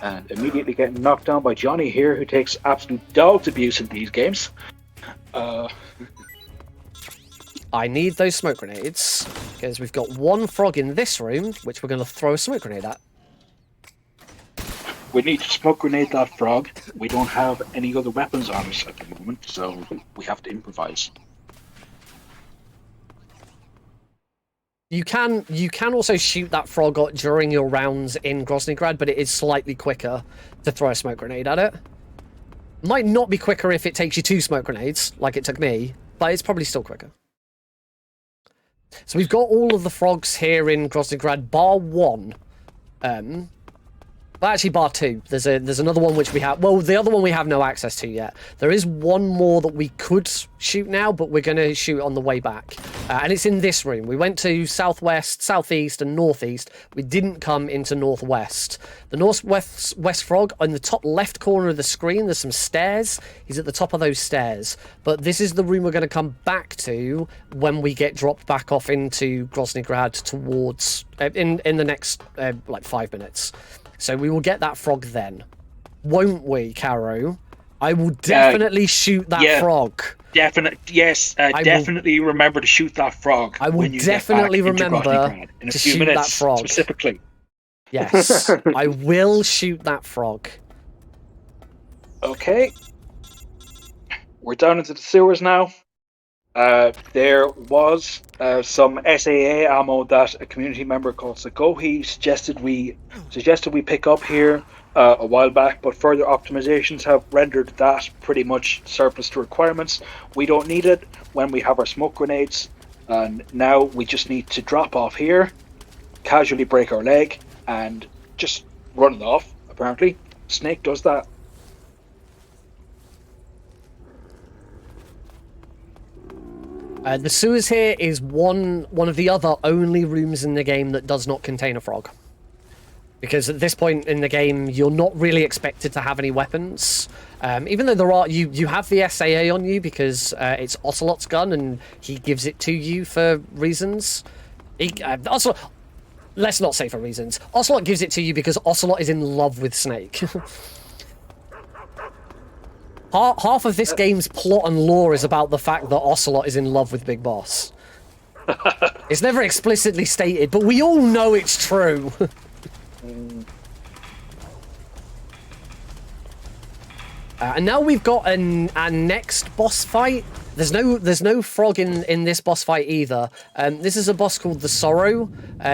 And immediately getting knocked down by Johnny here, who takes absolute dog's abuse in these games. I need those smoke grenades, because we've got one frog in this room, which we're going to throw a smoke grenade at. We need to smoke grenade that frog. We don't have any other weapons on us at the moment, so we have to improvise. You can also shoot that frog during your rounds in Groznygrad, but it is slightly quicker to throw a smoke grenade at it. Might not be quicker if it takes you 2 smoke grenades, like it took me, but it's probably still quicker. So we've got all of the frogs here in Groznygrad, bar 1. Well, actually, bar 2. There's another one which we have... Well, the other one we have no access to yet. There is one more that we could shoot now, but we're going to shoot on the way back. And it's in this room. We went to southwest, southeast, and northeast. We didn't come into northwest. The northwest frog, on the top left corner of the screen, there's some stairs. He's at the top of those stairs. But this is the room we're going to come back to when we get dropped back off into Groznygrad towards... in the next, 5 minutes. So we will get that frog then. Won't we, Caro? I will definitely shoot that frog. Definitely remember to shoot that frog. I will definitely remember in a few minutes, that frog. Specifically. Yes, I will shoot that frog. Okay. We're down into the sewers now. There was some SAA ammo that a community member called Sagohi suggested we pick up here a while back, but further optimizations have rendered that pretty much surplus to requirements. We don't need it when we have our smoke grenades, and now we just need to drop off here, casually break our leg, and just run it off. Apparently, Snake does that. The sewers here is one of the other only rooms in the game that does not contain a frog. Because at this point in the game, you're not really expected to have any weapons. Even though there are, you have the SAA on you because it's Ocelot's gun and he gives it to you for reasons. Ocelot, let's not say for reasons. Ocelot gives it to you because Ocelot is in love with Snake. Half of this game's plot and lore is about the fact that Ocelot is in love with Big Boss. It's never explicitly stated, but we all know it's true. And now we've got our next boss fight. There's no frog in this boss fight either. This is a boss called the Sorrow.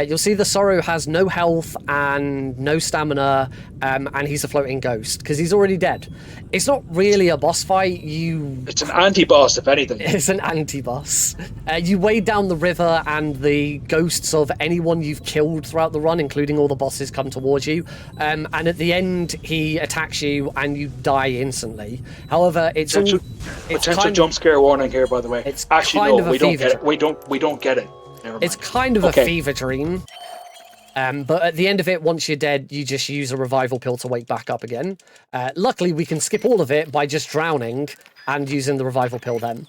You'll see the Sorrow has no health and no stamina, and he's a floating ghost because he's already dead. It's not really a boss fight. It's an anti-boss, if anything. It's an anti-boss. You wade down the river, and the ghosts of anyone you've killed throughout the run, including all the bosses, come towards you. And at the end, he attacks you, and you die instantly. However, it's potential jump scare warning here, by the way. It's actually no, we don't get it. We don't get it. Never mind. It's kind of a fever dream. But at the end of it, once you're dead, you just use a revival pill to wake back up again. Luckily, we can skip all of it by just drowning and using the revival pill then.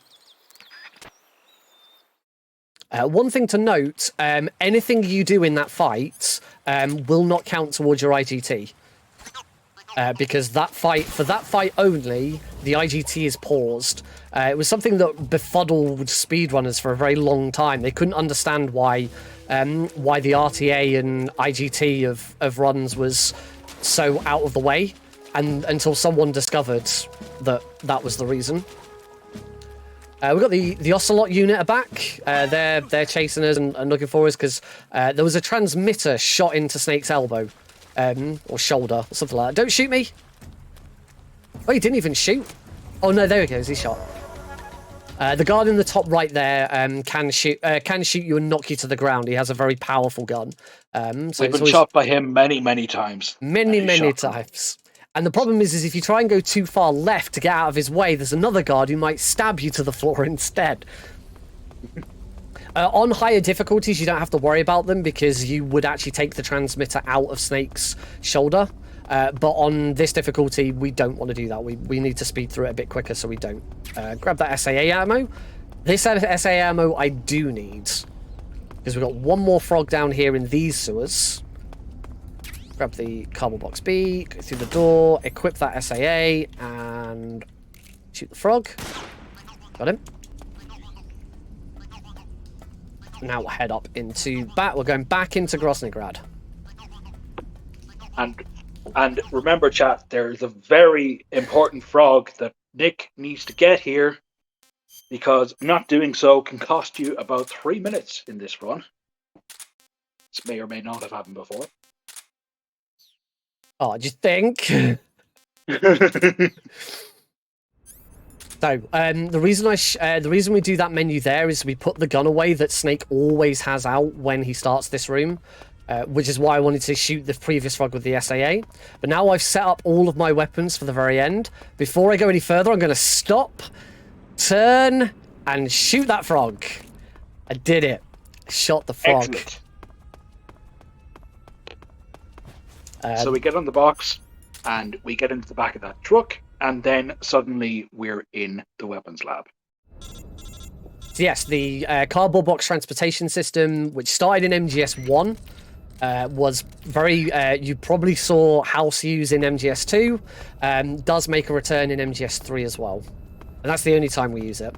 One thing to note, anything you do in that fight will not count towards your IGT. Because for that fight only, the IGT is paused. It was something that befuddled speedrunners for a very long time. They couldn't understand why why the RTA and IGT of runs was so out of the way, and until someone discovered that was the reason. We've got the Ocelot unit are back. They're chasing us and looking for us because there was a transmitter shot into Snake's elbow, or shoulder, or something like that. Don't shoot me! Oh, he didn't even shoot. Oh no, there he goes. He shot. The guard in the top right there can shoot you and knock you to the ground. He has a very powerful gun. So we've been shot by him many times. Many times. And the problem is if you try and go too far left to get out of his way, there's another guard who might stab you to the floor instead. On higher difficulties, you don't have to worry about them because you would actually take the transmitter out of Snake's shoulder. But on this difficulty, we don't want to do that. We need to speed through it a bit quicker, so we don't. Grab that SAA ammo. This SAA ammo I do need, because we've got one more frog down here in these sewers. Grab the cardboard box B, go through the door, equip that SAA, and shoot the frog. Got him. Now we'll head up into We're going back into Grosnigrad. And remember, chat, there's a very important frog that Nick needs to get here, because not doing so can cost you about 3 minutes in this run. This may or may not have happened before. Oh, do you think? So, the reason we do that menu there is we put the gun away that Snake always has out when he starts this room, which is why I wanted to shoot the previous frog with the SAA. But now I've set up all of my weapons for the very end. Before I go any further, I'm going to stop, turn, and shoot that frog. I did it. Shot the frog. Excellent. So we get on the box, and we get into the back of that truck, and then suddenly we're in the weapons lab. So yes, the cardboard box transportation system, which started in MGS 1, was very... you probably saw House use in MGS 2, does make a return in MGS 3 as well. And that's the only time we use it.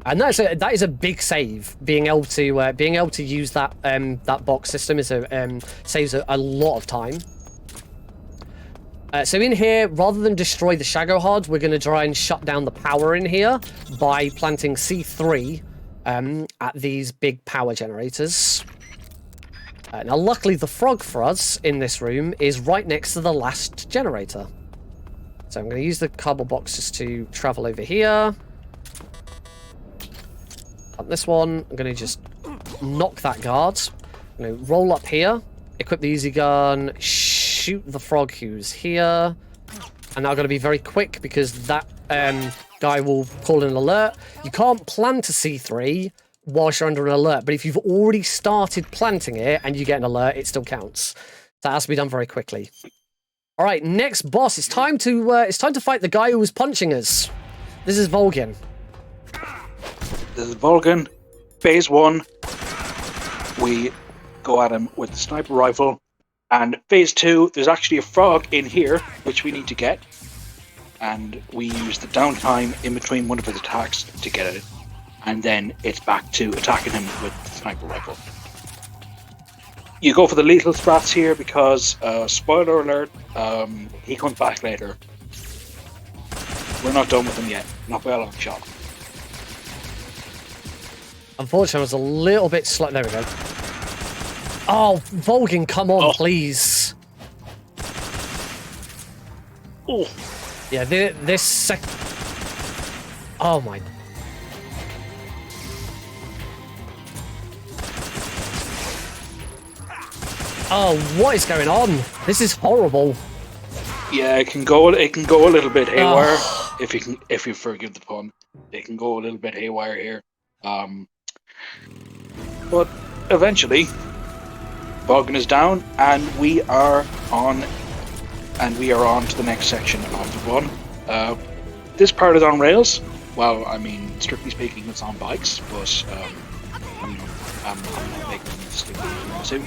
And that is a big save. Being able to use that that box system saves a lot of time. So in here, rather than destroy the Shagohod, we're going to try and shut down the power in here by planting C3 at these big power generators. Now, luckily, the frog for us in this room is right next to the last generator. So I'm going to use the cardboard box just to travel over here. On this one, I'm going to just knock that guard. I'm going to roll up here, equip the easy gun, shoot the frog who's here. And now I've got to be very quick because that guy will call an alert. You can't plant a C3 whilst you're under an alert, but if you've already started planting it and you get an alert, it still counts. That has to be done very quickly. All right, next boss. It's time to fight the guy who was punching us. This is Volgin. This is Volgin. Phase 1. We go at him with the sniper rifle. And phase 2, there's actually a frog in here, which we need to get. And we use the downtime in between one of his attacks to get it. And then it's back to attacking him with the sniper rifle. You go for the lethal strats here because, spoiler alert, he comes back later. We're not done with him yet. Not by a long shot. Unfortunately, I was a little bit slow. There we go. Oh, Volgin, come on, please. Oh. Yeah, this sec... Oh, my... Oh, what is going on? This is horrible. Yeah, it can go a little bit haywire, if you forgive the pun. It can go a little bit haywire here. But eventually, Volgin is down, and we are on to the next section of the run. This part is on rails. Well, I mean, strictly speaking, it's on bikes, but I'm not making a mistake.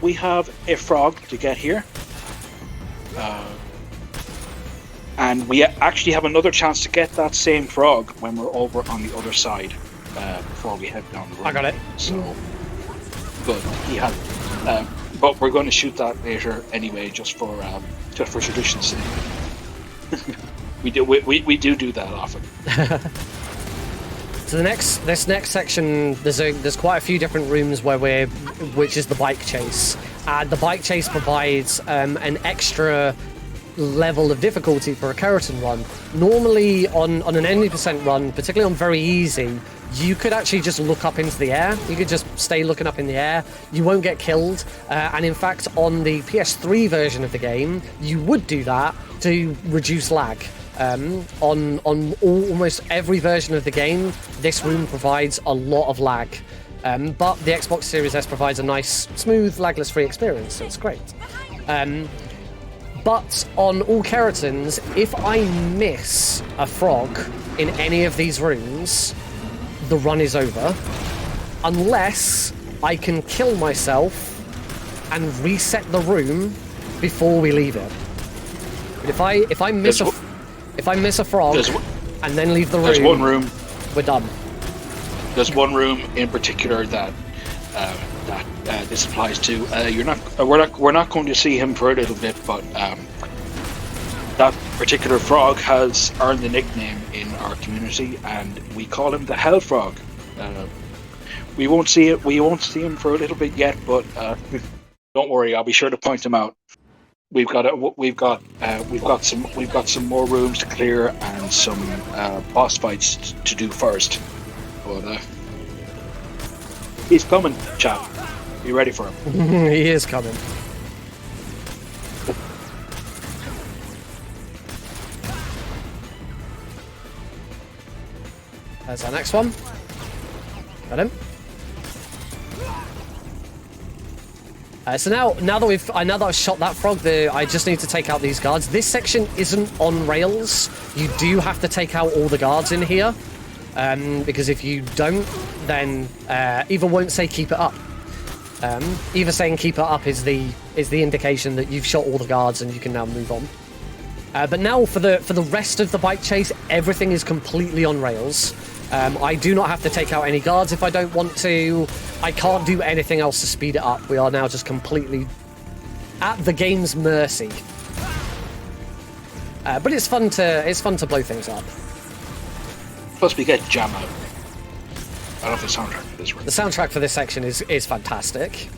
We have a frog to get here. And we actually have another chance to get that same frog when we're over on the other side before we head down the road. I got it. So Good. He had. But we're going to shoot that later anyway, just for tradition's sake. we do that often. So this next section, there's quite a few different rooms which is the bike chase. The bike chase provides an extra level of difficulty for a Kerotan run. Normally on an 90% run, particularly on very easy, you could actually just look up into the air. You could just stay looking up in the air. You won't get killed. And in fact, on the PS3 version of the game, you would do that to reduce lag. On almost every version of the game, this room provides a lot of lag. But the Xbox Series S provides a nice, smooth, lagless free experience, so it's great. But on all Kerotans, if I miss a frog in any of these rooms, the run is over, unless I can kill myself and reset the room before we leave it. But if I miss a frog and then leave the room, there's one room. We're done. There's one room in particular that this applies to. We're not going to see him for a little bit, but that particular frog has earned the nickname in our community, and we call him the Hell Frog. We won't see him for a little bit yet, but don't worry, I'll be sure to point him out. We've got some more rooms to clear and some boss fights to do first. But he's coming, chap. You ready for him? He is coming. There's our next one. Got him. So now that I've shot that frog, I just need to take out these guards. This section isn't on rails. You do have to take out all the guards in here, because if you don't, then Eva won't say keep it up. Eva saying keep it up is the indication that you've shot all the guards and you can now move on. But now for the rest of the bike chase, everything is completely on rails. I do not have to take out any guards if I don't want to. I can't do anything else to speed it up. We are now just completely at the game's mercy. But it's fun to blow things up. Plus, we get jam out. I love the soundtrack for this one. The soundtrack for this section is fantastic.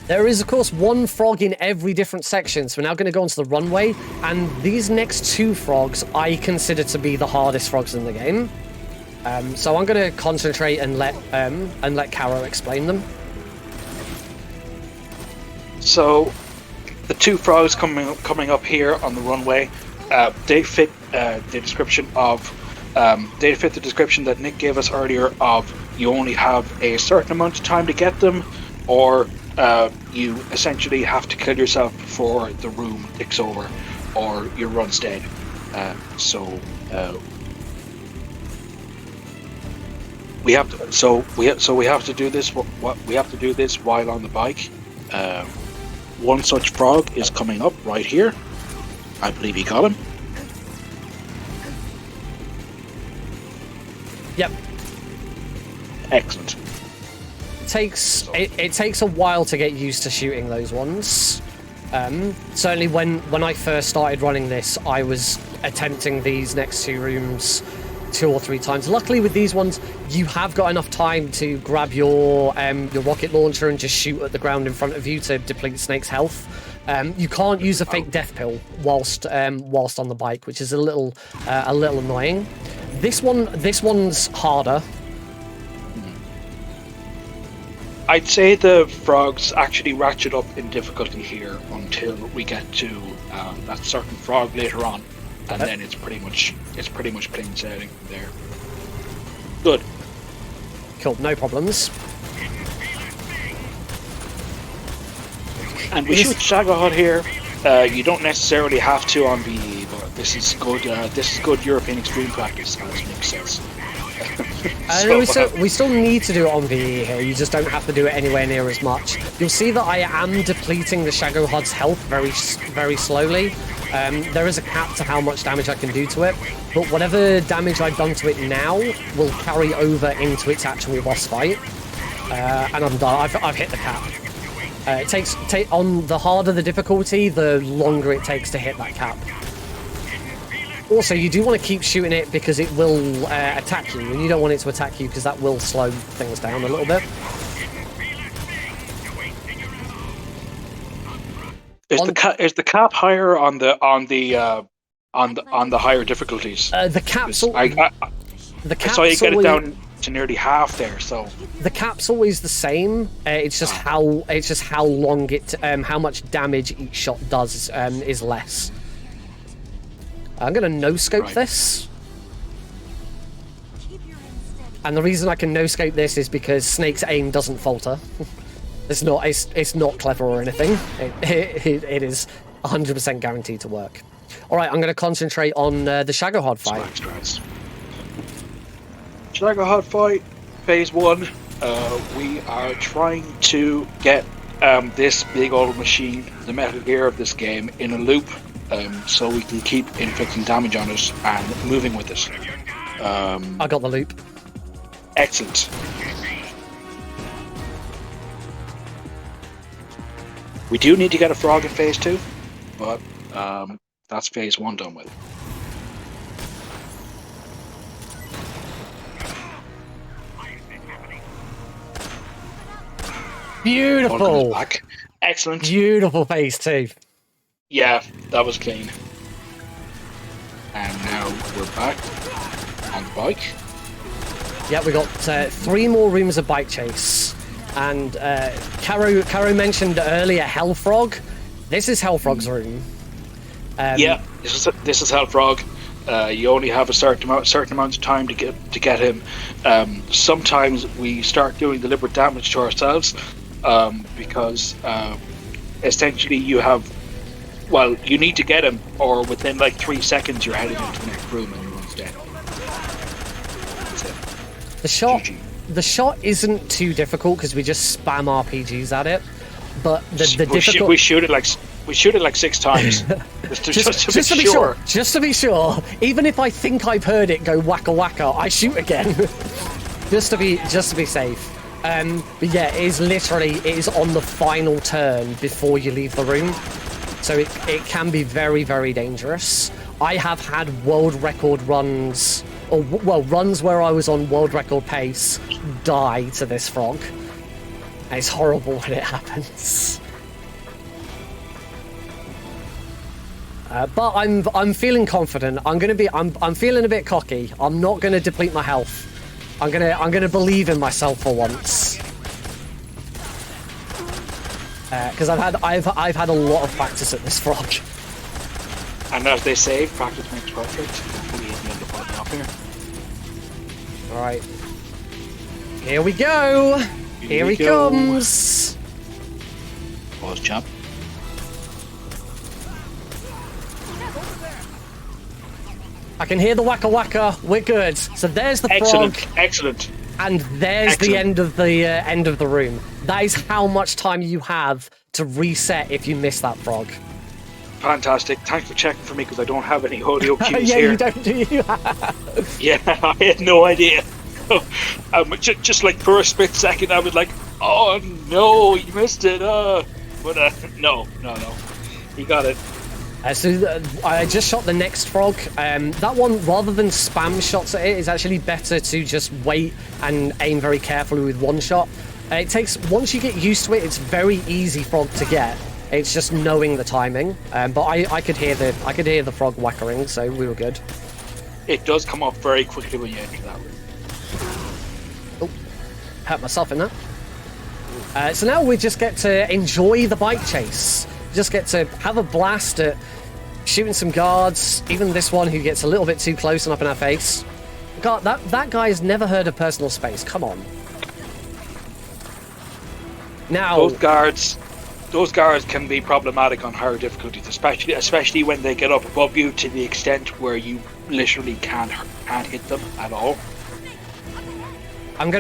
There is, of course, one frog in every different section, so we're now going to go onto the runway, and these next two frogs I consider to be the hardest frogs in the game. So I'm going to concentrate and let Caro explain them. So, the two frogs coming up here on the runway, they fit the description that Nick gave us earlier of you only have a certain amount of time to get them, or you essentially have to kill yourself before the room ticks over, or your run's dead. We have to do this. We have to do this while on the bike. One such frog is coming up right here. I believe he got him. Yep. Excellent. It takes a while to get used to shooting those ones. Certainly when I first started running this, I was attempting these next two rooms 2 or 3 times. Luckily with these ones, you have got enough time to grab your rocket launcher and just shoot at the ground in front of you to deplete Snake's health. You can't use a fake death pill whilst on the bike, which is a little annoying. This one's harder. I'd say the frogs actually ratchet up in difficulty here until we get to that certain frog later on, and then it's pretty much plain sailing from there. Good. Cool, no problems. And we shoot Shagahut here. You don't necessarily have to on VE, but this is good. This is good European extreme practice, as Nick says. We still need to do it on VE here, you just don't have to do it anywhere near as much. You'll see that I am depleting the Shagahut's health very, very slowly. There is a cap to how much damage I can do to it, but whatever damage I've done to it now will carry over into its actual boss fight. And I'm done. I've hit the cap. It takes on the harder the difficulty, the longer it takes to hit that cap. Also, you do want to keep shooting it because it will attack you, and you don't want it to attack you because that will slow things down a little bit. Is the cap higher on the higher difficulties? The cap's the cap's so you get it down to nearly half there. So the cap's always the same. It's just how long it how much damage each shot does is less. I'm gonna no scope this, and the reason I can no scope this is because Snake's aim doesn't falter. It's not clever or anything. It is 100% guaranteed to work. All right, I'm going to concentrate on the Shagohod fight. Shagohod fight, phase 1. We are trying to get this big old machine, the Metal Gear of this game, in a loop, so we can keep inflicting damage on it and moving with it. I got the loop. Excellent. We do need to get a frog in phase 2, but that's phase 1 done with. Beautiful. Back. Excellent. Beautiful phase 2. Yeah, that was clean. And now we're back on the bike. Yeah, we got 3 more rooms of bike chase. And Caro mentioned earlier Hellfrog. This is Hellfrog's room. Yeah, this is Hellfrog. You only have a certain amount of time to get him. Sometimes we start doing deliberate damage to ourselves because essentially you need to get him, or within like 3 seconds you're heading into the next room and everyone's dead. That's it. The shot isn't too difficult because we just spam RPGs at it, but we shoot it like 6 times just to be sure. Just to be sure, even if I think I've heard it go wacka wacka, I shoot again, just to be safe. But yeah, it is on the final turn before you leave the room, so it can be very, very dangerous. I have had world record runs. Runs where I was on world record pace die to this frog. And it's horrible when it happens. But I'm feeling confident. I'm feeling a bit cocky. I'm not gonna deplete my health. I'm gonna believe in myself for once. Because I've had a lot of practice at this frog. And as they say, practice makes perfect. Here. All right, here we go. Here he comes. Pause, champ. I can hear the wacka wacka. We're good. So there's the frog. Excellent. And there's the end of the room. That is how much time you have to reset if you miss that frog. Fantastic. Thanks for checking for me because I don't have any audio cues yeah, here. You don't, do you? Yeah, I had no idea. Just like for a split second, I was like, "Oh no, you missed it!" But no, you got it. So I just shot the next frog. That one, rather than spam shots at it, is actually better to just wait and aim very carefully with one shot. It takes, once you get used to it, it's very easy frog to get. It's just knowing the timing, but I could hear the frog whackering, so we were good. It does come up very quickly when you enter that room. Oh, hurt myself in that. So now we just get to enjoy the bike chase. Just get to have a blast at shooting some guards. Even this one who gets a little bit too close and up in our face. God, that guy has never heard of personal space. Come on. Now those guards can be problematic on higher difficulties, especially when they get up above you to the extent where you literally can't hit them at all. I'm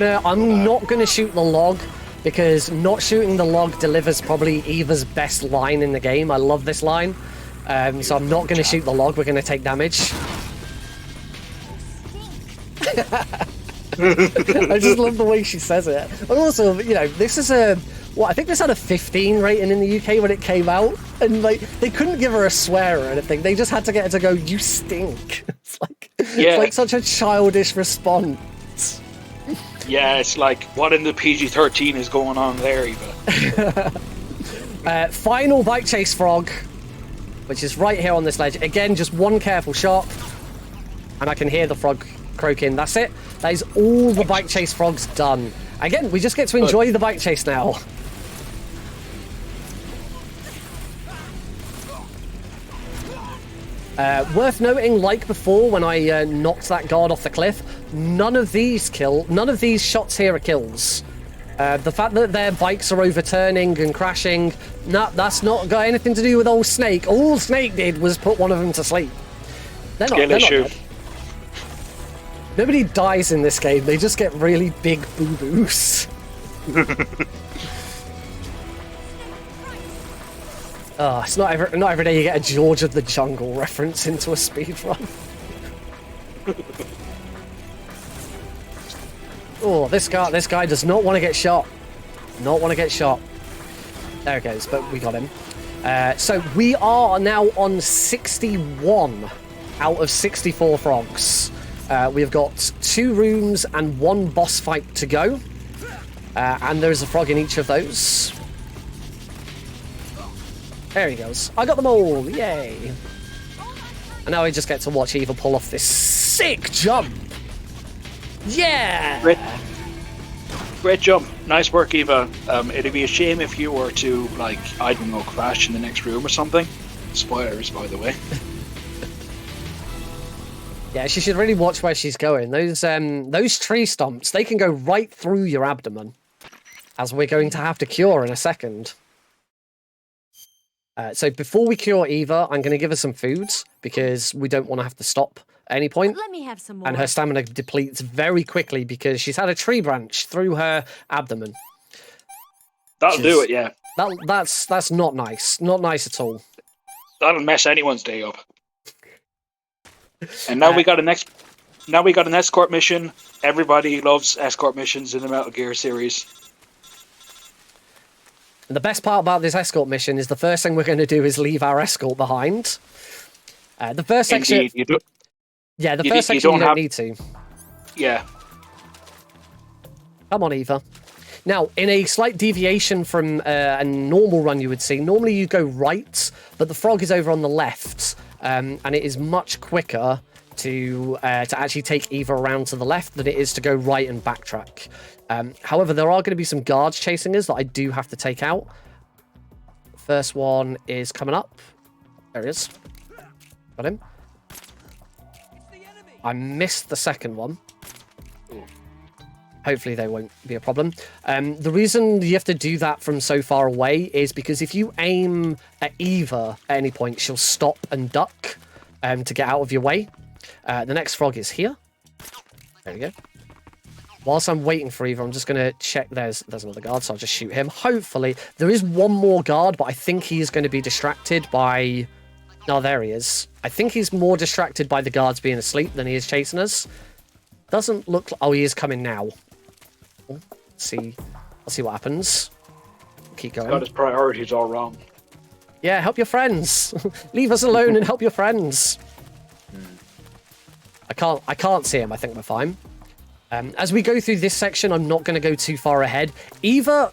not gonna shoot the log because not shooting the log delivers probably Eva's best line in the game. I love this line, so I'm not gonna shoot the log. We're gonna take damage. I just love the way she says it. And also, you know, this is a... What, I think this had a 15 rating in the UK when it came out. And, like, they couldn't give her a swear or anything. They just had to get her to go, you stink. It's like such a childish response. Yeah, it's like, what in the PG-13 is going on there, Eva? Final bike chase frog, which is right here on this ledge. Again, just one careful shot, and I can hear the frog croaking. That's it. That is all the bike chase frogs done. Again, we just get to enjoy the bike chase now. Worth noting, like before, when I knocked that guard off the cliff, none of these shots here are kills. The fact that their bikes are overturning and crashing, that's not got anything to do with old Snake. All Snake did was put one of them to sleep. They're not dead. Nobody dies in this game, they just get really big boo-boos. Oh, it's not every day you get a George of the Jungle reference into a speedrun. Oh, this guy does not want to get shot. Not want to get shot. There it goes, but we got him. So we are now on 61 out of 64 frogs. We've got 2 rooms and 1 boss fight to go. And there's a frog in each of those. There he goes. I got them all. Yay. And now we just get to watch Eva pull off this sick jump. Yeah. Great jump. Nice work, Eva. It'd be a shame if you were to, like, I don't know, crash in the next room or something. Spoilers, by the way. Yeah, she should really watch where she's going. Those tree stumps, they can go right through your abdomen, as we're going to have to cure in a second. So before we cure Eva, I'm going to give her some food because we don't want to have to stop at any point. Let me have some more. And her stamina depletes very quickly because she's had a tree branch through her abdomen. That'll do it, yeah. That's not nice. Not nice at all. That'll mess anyone's day up. And now we got an escort mission. Everybody loves escort missions in the Metal Gear series. And the best part about this escort mission is the first thing we're going to do is leave our escort behind. The first section... Indeed, you do. Yeah, the first section you don't need to. Yeah. Come on, Eva. Now, in a slight deviation from a normal run you would see, normally you go right, but the frog is over on the left, and it is much quicker to actually take Eva around to the left than it is to go right and backtrack. However, there are going to be some guards chasing us that I do have to take out. First one is coming up. There he is. Got him. I missed the second one. Hopefully they won't be a problem. The reason you have to do that from so far away is because if you aim at Eva at any point, she'll stop and duck to get out of your way. The next frog is here. There we go. Whilst I'm waiting for Eva, I'm just going to check. There's another guard, so I'll just shoot him. Hopefully, there is one more guard, but I think he is going to be distracted by... Oh, there he is. I think he's more distracted by the guards being asleep than he is chasing us. Doesn't look like... Oh, he is coming now. Let's see. Let's see what happens. Keep going. He's got his priorities all wrong. Yeah, help your friends. Leave us alone and help your friends. I can't see him. I think we're fine. As we go through this section, I'm not going to go too far ahead. Eva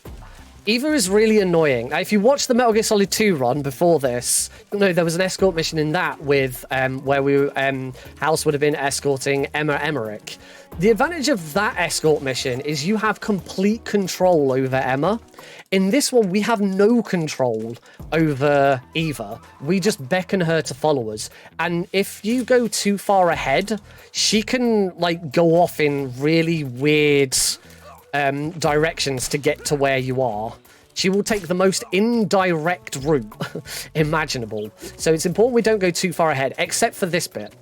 is really annoying. Now, if you watch the Metal Gear Solid 2 run before this, you'll know there was an escort mission in that with where House would have been escorting Emma Emmerich. The advantage of that escort mission is you have complete control over Emma. In this one, we have no control over Eva. We just beckon her to follow us. And if you go too far ahead, she can like go off in really weird directions to get to where you are. She will take the most indirect route imaginable. So it's important we don't go too far ahead, except for this bit.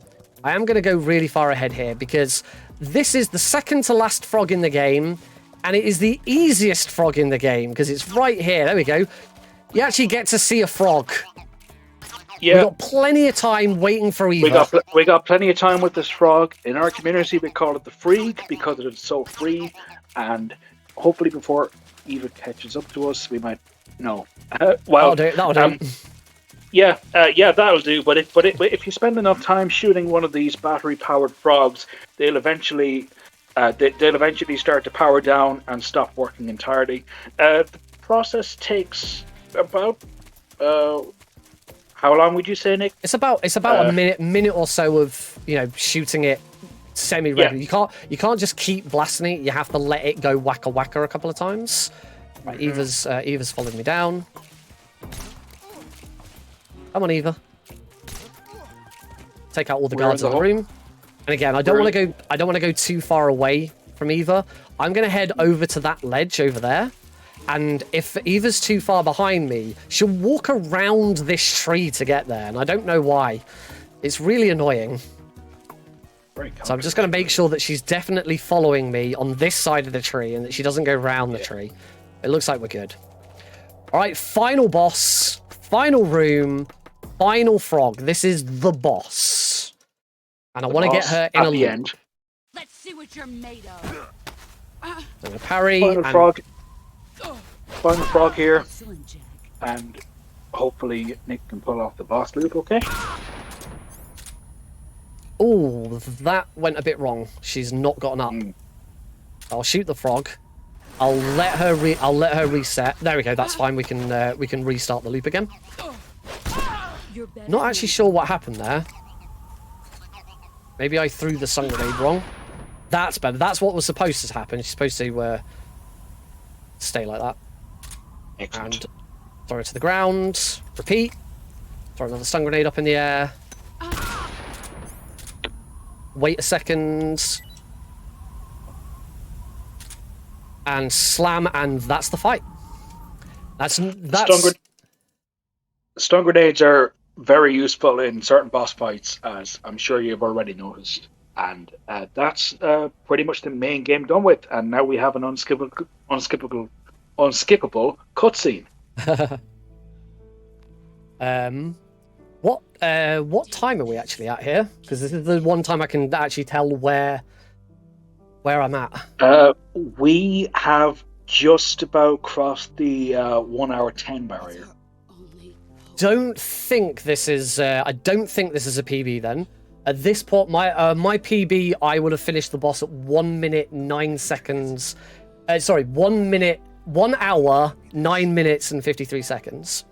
I am going to go really far ahead here because this is the second to last frog in the game, and it is the easiest frog in the game because it's right here. There we go. You actually get to see a frog. Yeah. We've got plenty of time waiting for Eva. We got plenty of time with this frog. In our community, we call it the freak because it is so free. And hopefully, before Eva catches up to us, we might. No. Well, That'll do. Yeah, that'll do. But if you spend enough time shooting one of these battery-powered frogs, they'll eventually start to power down and stop working entirely. The process takes about. How long would you say, Nick? It's about a minute or so of shooting it semi-regularly. Yeah. You can't just keep blasting it. You have to let it go whacker whacker a couple of times. Right, Eva's followed me down. Come on, Eva. Take out all the guards in the room. And again, I don't want to go too far away from Eva. I'm going to head over to that ledge over there. And if Eva's too far behind me, she'll walk around this tree to get there, and I don't know why. It's really annoying. So I'm just going to make sure that she's definitely following me on this side of the tree and that she doesn't go round the tree. It looks like we're good. All right, final boss, final room, final frog. This is the boss. And I want to get her in at the end. Let's see what you're made of. I'm going to parry. Final frog here, and hopefully Nick can pull off the boss loop, okay? Oh, that went a bit wrong. She's not gotten up. I'll shoot the frog. I'll let her reset. There we go. That's fine. We can restart the loop again. Not actually sure what happened there. Maybe I threw the sun grenade wrong. That's better. That's what was supposed to happen. She's supposed to stay like that. Excellent. And throw it to the ground. Repeat. Throw another stun grenade up in the air. Wait a second. And slam, and that's the fight. That's Stun grenades are very useful in certain boss fights, as I'm sure you've already noticed. And that's pretty much the main game done with. And now we have an unskippable cutscene. What time are we actually at here? Because this is the one time I can actually tell where I'm at. We have just about crossed the 1 hour 10 barrier. I don't think this is a PB then. At this point, my PB, I would have finished the boss at 1 minute 9 seconds. 1 hour 9 minutes and 53 seconds.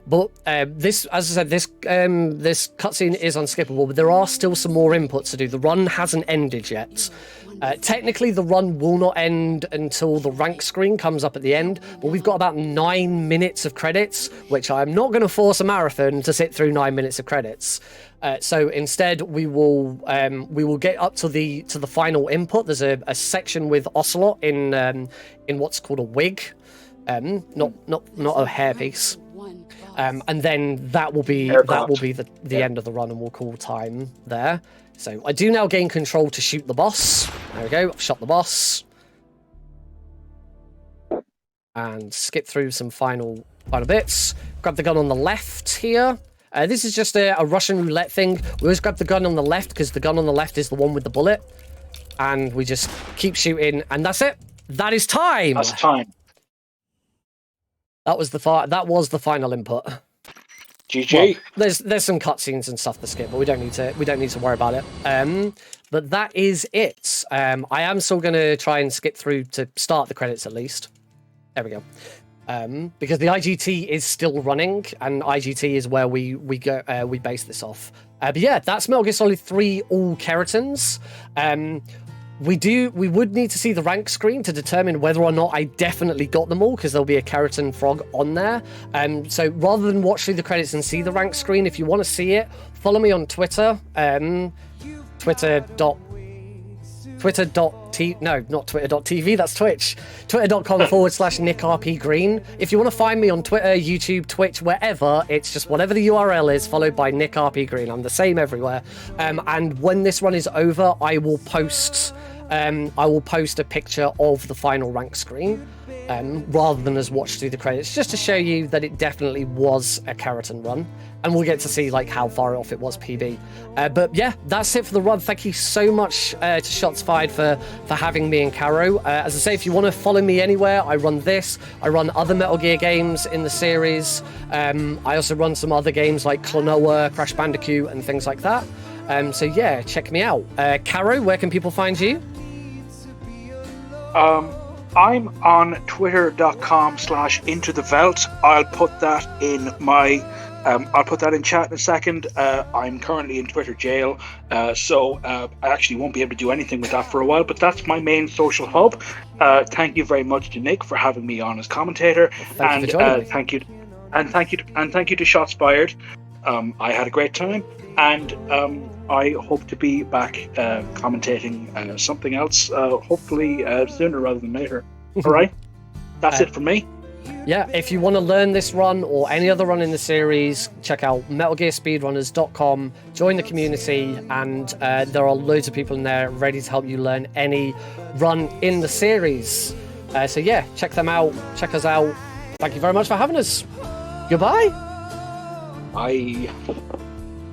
But this, as I said, this cutscene is unskippable, but there are still some more inputs to do. The run hasn't ended yet. Technically, the run will not end until the rank screen comes up at the end, but we've got about 9 minutes of credits, which I'm not going to force a marathon to sit through 9 minutes of credits. So instead, we will get up to the final input. There's a section with Ocelot in what's called a wig, not a hairpiece. And then that will be the end of the run, and we'll call time there. So I do now gain control to shoot the boss. There we go. I've shot the boss, and skip through some final bits. Grab the gun on the left here. This is just a Russian roulette thing. We always grab the gun on the left because the gun on the left is the one with the bullet, and we just keep shooting, and that's it. That is time. That's time. That was the final input. GG. Well, there's some cutscenes and stuff to skip, but we don't need to worry about it. But that is it. I am still going to try and skip through to start the credits at least. There we go. Because the IGT is still running, and IGT is where we base this off. But yeah, that's Metal Gear Solid 3 all Kerotans. We would need to see the rank screen to determine whether or not I definitely got them all, because there'll be a Kerotan frog on there. So rather than watch through the credits and see the rank screen, if you want to see it, follow me on Twitter. Twitter.tv, that's Twitch. Twitter.com/NickRPGreen. If you want to find me on Twitter, YouTube, Twitch, wherever, it's just whatever the URL is, followed by NickRPGreen. I'm the same everywhere. And when this run is over, I will post a picture of the final rank screen. rather than as watched through the credits, just to show you that it definitely was a Kerotan run, and we'll get to see like how far off it was PB. But yeah, that's it for the run. Thank you so much to Shots Fired for having me and Caro. As I say, if you want to follow me anywhere, I run this, I run other Metal Gear games in the series. I also run some other games like Klonoa, Crash Bandicoot, and things like that. So yeah, check me out. Caro, where can people find you? I'm on twitter.com/intothevelt. I'll put that in my I'll put that in chat in a second. I'm currently in Twitter jail, so I actually won't be able to do anything with that for a while, but that's my main social hub. Thank you very much to Nick for having me on as commentator. Thank you for joining me. Thank you to Shots Fired. I had a great time, and I hope to be back commentating something else, hopefully sooner rather than later. All right, that's it from me. Yeah, if you want to learn this run or any other run in the series, check out MetalGearSpeedrunners.com, join the community, and there are loads of people in there ready to help you learn any run in the series. So yeah, check them out, check us out. Thank you very much for having us. Goodbye. Bye.